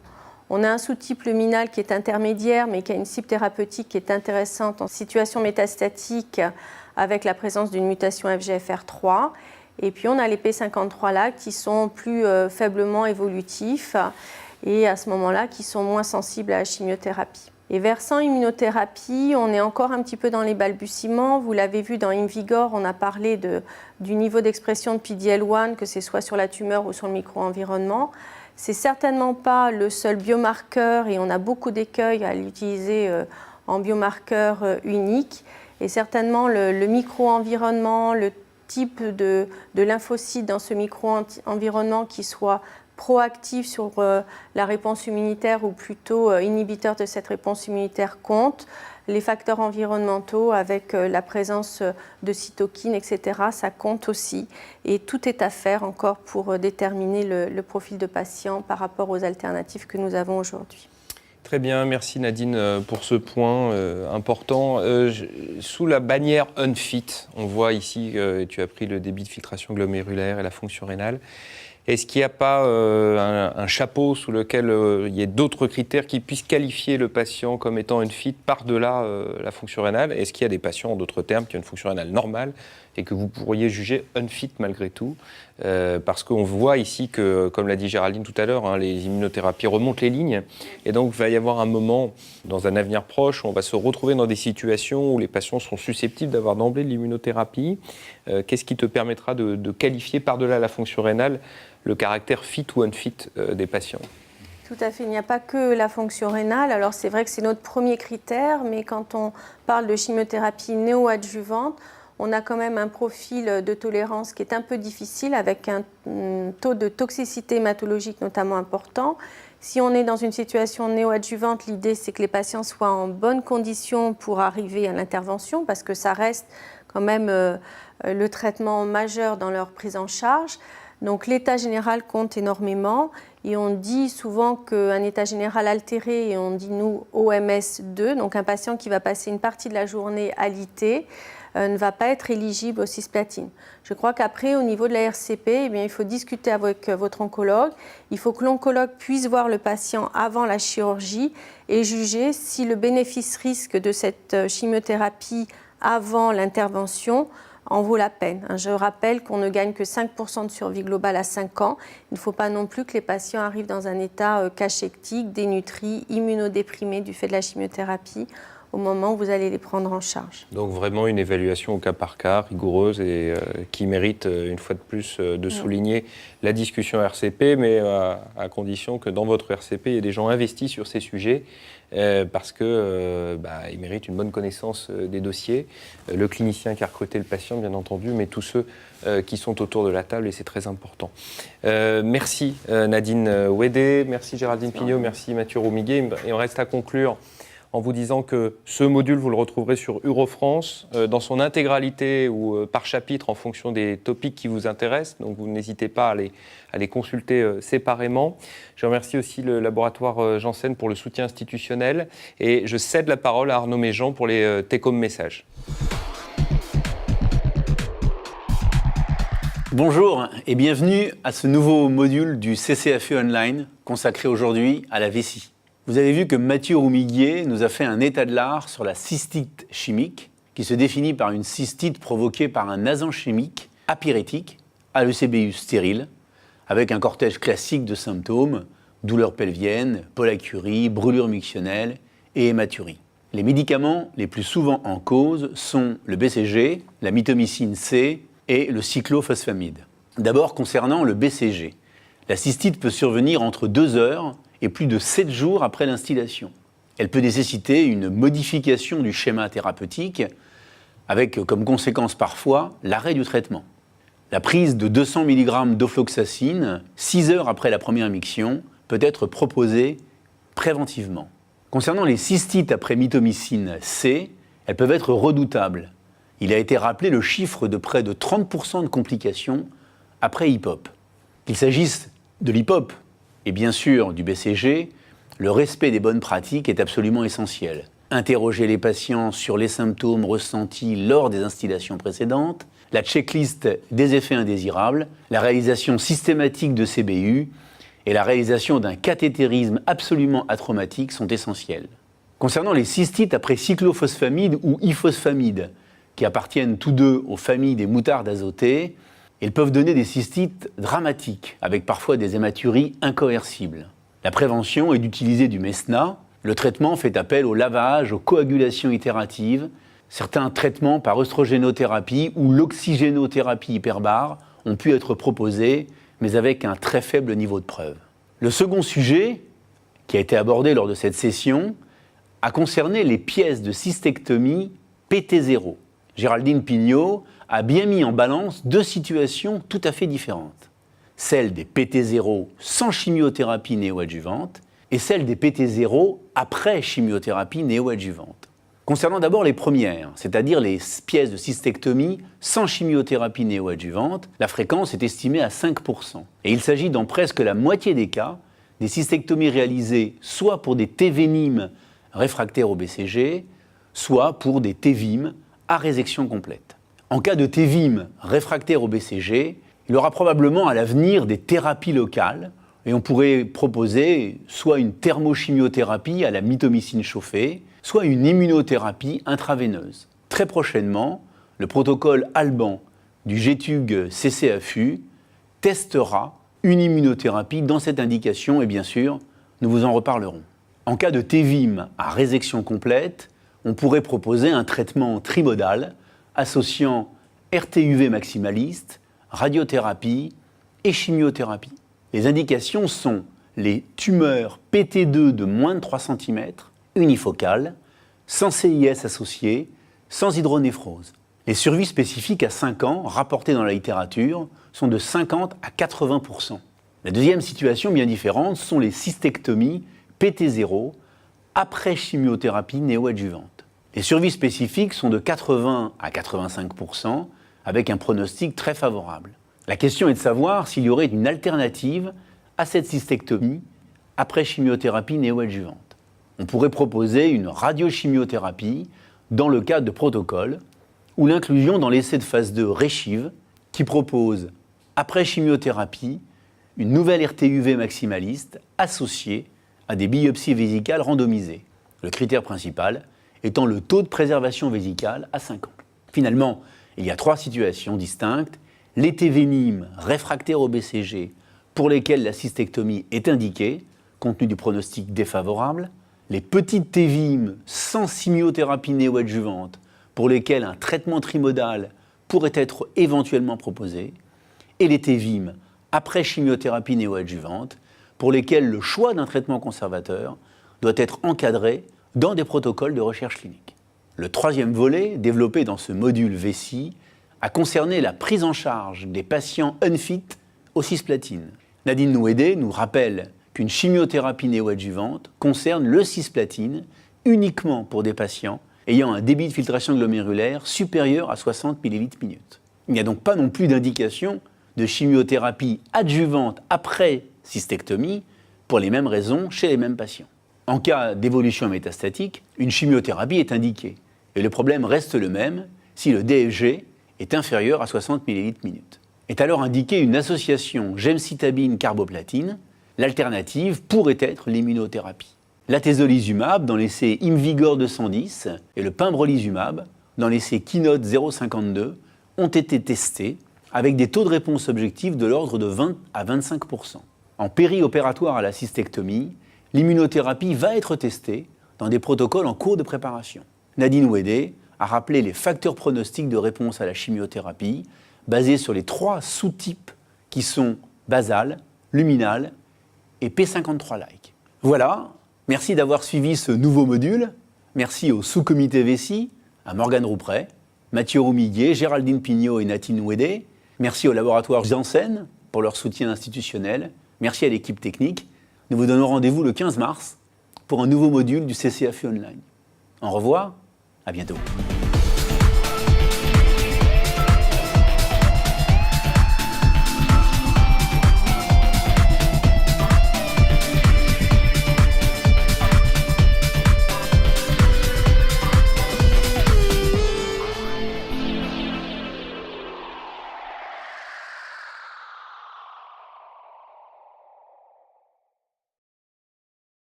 On a un sous-type luminal qui est intermédiaire, mais qui a une cible thérapeutique qui est intéressante en situation métastatique avec la présence d'une mutation FGFR3. Et puis on a les P53 là qui sont plus faiblement évolutifs et à ce moment-là qui sont moins sensibles à la chimiothérapie. Et versant immunothérapie, on est encore un petit peu dans les balbutiements. Vous l'avez vu dans IMvigor, on a parlé du niveau d'expression de PD-L1, que ce soit sur la tumeur ou sur le micro-environnement. C'est certainement pas le seul biomarqueur et on a beaucoup d'écueils à l'utiliser en biomarqueur unique. Et certainement le micro-environnement, le type de lymphocytes dans ce micro-environnement qui soit proactif sur la réponse immunitaire ou plutôt inhibiteur de cette réponse immunitaire compte. Les facteurs environnementaux avec la présence de cytokines, etc., ça compte aussi. Et tout est à faire encore pour déterminer le profil de patient par rapport aux alternatives que nous avons aujourd'hui. Très bien, merci Nadine pour ce point important. Sous la bannière Unfit, on voit ici que tu as pris le débit de filtration glomérulaire et la fonction rénale. Est-ce qu'il n'y a pas un chapeau sous lequel il y ait d'autres critères qui puissent qualifier le patient comme étant unfit par-delà la fonction rénale? Est-ce qu'il y a des patients, en d'autres termes, qui ont une fonction rénale normale et que vous pourriez juger unfit malgré tout? Parce qu'on voit ici que, comme l'a dit Géraldine tout à l'heure, les immunothérapies remontent les lignes. Et donc, il va y avoir un moment, dans un avenir proche, où on va se retrouver dans des situations où les patients sont susceptibles d'avoir d'emblée de l'immunothérapie. Qu'est-ce qui te permettra de qualifier par-delà la fonction rénale le caractère fit ou unfit des patients? Tout à fait, il n'y a pas que la fonction rénale. Alors c'est vrai que c'est notre premier critère, mais quand on parle de chimiothérapie néoadjuvante, on a quand même un profil de tolérance qui est un peu difficile, avec un taux de toxicité hématologique notamment important. Si on est dans une situation néoadjuvante, l'idée c'est que les patients soient en bonne condition pour arriver à l'intervention, parce que ça reste quand même le traitement majeur dans leur prise en charge. Donc l'état général compte énormément et on dit souvent qu'un état général altéré, et on dit nous OMS2, donc un patient qui va passer une partie de la journée alité, ne va pas être éligible aux cisplatines. Je crois qu'après, au niveau de la RCP, eh bien, il faut discuter avec votre oncologue. Il faut que l'oncologue puisse voir le patient avant la chirurgie et juger si le bénéfice-risque de cette chimiothérapie avant l'intervention en vaut la peine. Je rappelle qu'on ne gagne que 5% de survie globale à 5 ans. Il ne faut pas non plus que les patients arrivent dans un état cachectique, dénutri, immunodéprimé du fait de la chimiothérapie au moment où vous allez les prendre en charge. Donc vraiment une évaluation au cas par cas, rigoureuse et qui mérite une fois de plus de souligner la discussion RCP, mais à condition que dans votre RCP, il y ait des gens investis sur ces sujets parce qu'ils méritent une bonne connaissance des dossiers. Le clinicien qui a recruté le patient, bien entendu, mais tous ceux qui sont autour de la table, et c'est très important. Merci Nadine Ouédé, merci Géraldine Pignot, merci Mathieu Roumiguet. Et on reste à conclure en vous disant que ce module, vous le retrouverez sur Eurofrance dans son intégralité ou par chapitre en fonction des topics qui vous intéressent. Donc vous n'hésitez pas à les consulter séparément. Je remercie aussi le laboratoire Janssen pour le soutien institutionnel et je cède la parole à Arnaud Méjean pour les take-home messages. Bonjour et bienvenue à ce nouveau module du CCAFE Online consacré aujourd'hui à la vessie. Vous avez vu que Mathieu Roumiguet nous a fait un état de l'art sur la cystite chimique, qui se définit par une cystite provoquée par un agent chimique apyrétique à l'ECBU stérile, avec un cortège classique de symptômes, douleurs pelviennes, pollacurie, brûlure mictionnelle et hématurie. Les médicaments les plus souvent en cause sont le BCG, la mitomycine C et le cyclophosphamide. D'abord, concernant le BCG, la cystite peut survenir entre 2 heures et plus de 7 jours après l'instillation. Elle peut nécessiter une modification du schéma thérapeutique avec comme conséquence parfois l'arrêt du traitement. La prise de 200 mg d'ofloxacine 6 heures après la première miction peut être proposée préventivement. Concernant les cystites après mitomycine C, elles peuvent être redoutables. Il a été rappelé le chiffre de près de 30% de complications après IPOP. Qu'il s'agisse de l'IPOP et bien sûr du BCG, le respect des bonnes pratiques est absolument essentiel. Interroger les patients sur les symptômes ressentis lors des instillations précédentes, la checklist des effets indésirables, la réalisation systématique de CBU et la réalisation d'un cathétérisme absolument atraumatique sont essentiels. Concernant les cystites après cyclophosphamide ou ifosfamide, qui appartiennent tous deux aux familles des moutardes azotées, ils peuvent donner des cystites dramatiques, avec parfois des hématuries incoercibles. La prévention est d'utiliser du Mesna. Le traitement fait appel au lavage, aux coagulations itératives. Certains traitements par œstrogénothérapie ou l'oxygénothérapie hyperbare ont pu être proposés, mais avec un très faible niveau de preuve. Le second sujet, qui a été abordé lors de cette session, a concerné les pièces de cystectomie PT0. Géraldine Pignot a bien mis en balance 2 situations tout à fait différentes. celle des PT0 sans chimiothérapie néoadjuvante et celle des PT0 après chimiothérapie néoadjuvante. Concernant d'abord les premières, c'est-à-dire les pièces de cystectomie sans chimiothérapie néoadjuvante, la fréquence est estimée à 5%. Et il s'agit dans presque la moitié des cas des cystectomies réalisées soit pour des TVNIM réfractaires au BCG, soit pour des TVIM à résection complète. En cas de TVIM réfractaire au BCG, il y aura probablement à l'avenir des thérapies locales et on pourrait proposer soit une thermochimiothérapie à la mitomycine chauffée, soit une immunothérapie intraveineuse. Très prochainement, le protocole Alban du GETUG CCAFU testera une immunothérapie dans cette indication et bien sûr, nous vous en reparlerons. En cas de TVIM à résection complète, on pourrait proposer un traitement trimodal associant RTUV maximaliste, radiothérapie et chimiothérapie. Les indications sont les tumeurs PT2 de moins de 3 cm, unifocales, sans CIS associé, sans hydronéphrose. Les survies spécifiques à 5 ans, rapportées dans la littérature, sont de 50 à 80%. La deuxième situation bien différente sont les cystectomies PT0 après chimiothérapie néoadjuvante. Les survies spécifiques sont de 80 à 85%, avec un pronostic très favorable. La question est de savoir s'il y aurait une alternative à cette cystectomie après chimiothérapie néoadjuvante. On pourrait proposer une radiochimiothérapie dans le cadre de protocoles ou l'inclusion dans l'essai de phase 2 RECHIV qui propose, après chimiothérapie, une nouvelle RTUV maximaliste associée à des biopsies vésicales randomisées. Le critère principal étant le taux de préservation vésicale à 5 ans. Finalement, il y a 3 situations distinctes. Les TVNIM réfractaires au BCG pour lesquels la cystectomie est indiquée, compte tenu du pronostic défavorable, les petites TVIM sans chimiothérapie néoadjuvante pour lesquels un traitement trimodal pourrait être éventuellement proposé, et les TVIM après chimiothérapie néoadjuvante pour lesquels le choix d'un traitement conservateur doit être encadré dans des protocoles de recherche clinique. Le troisième volet, développé dans ce module VECI, a concerné la prise en charge des patients unfit aux cisplatines. Nadine Nouédé nous rappelle qu'une chimiothérapie néoadjuvante concerne le cisplatine uniquement pour des patients ayant un débit de filtration glomérulaire supérieur à 60 ml/min. Il n'y a donc pas non plus d'indication de chimiothérapie adjuvante après cystectomie pour les mêmes raisons chez les mêmes patients. En cas d'évolution métastatique, une chimiothérapie est indiquée et le problème reste le même si le DFG est inférieur à 60 ml/min. Est alors indiquée une association gemcitabine-carboplatine. L'alternative pourrait être l'immunothérapie. L'atezolizumab dans l'essai IMvigor 210 et le pembrolizumab dans l'essai Keynote 052 ont été testés avec des taux de réponse objectifs de l'ordre de 20 à 25%. En périopératoire à la cystectomie, l'immunothérapie va être testée dans des protocoles en cours de préparation. Nadine Ouédé a rappelé les facteurs pronostiques de réponse à la chimiothérapie basés sur les 3 sous-types qui sont basal, luminal et P53-like. Voilà, merci d'avoir suivi ce nouveau module. Merci au sous-comité VECI, à Morgane Roupret, Mathieu Roumiguier, Géraldine Pignot et Nadine Ouédé. Merci au laboratoire Janssen pour leur soutien institutionnel. Merci à l'équipe technique. Nous vous donnons rendez-vous le 15 mars pour un nouveau module du CCAFU Online. Au revoir, à bientôt.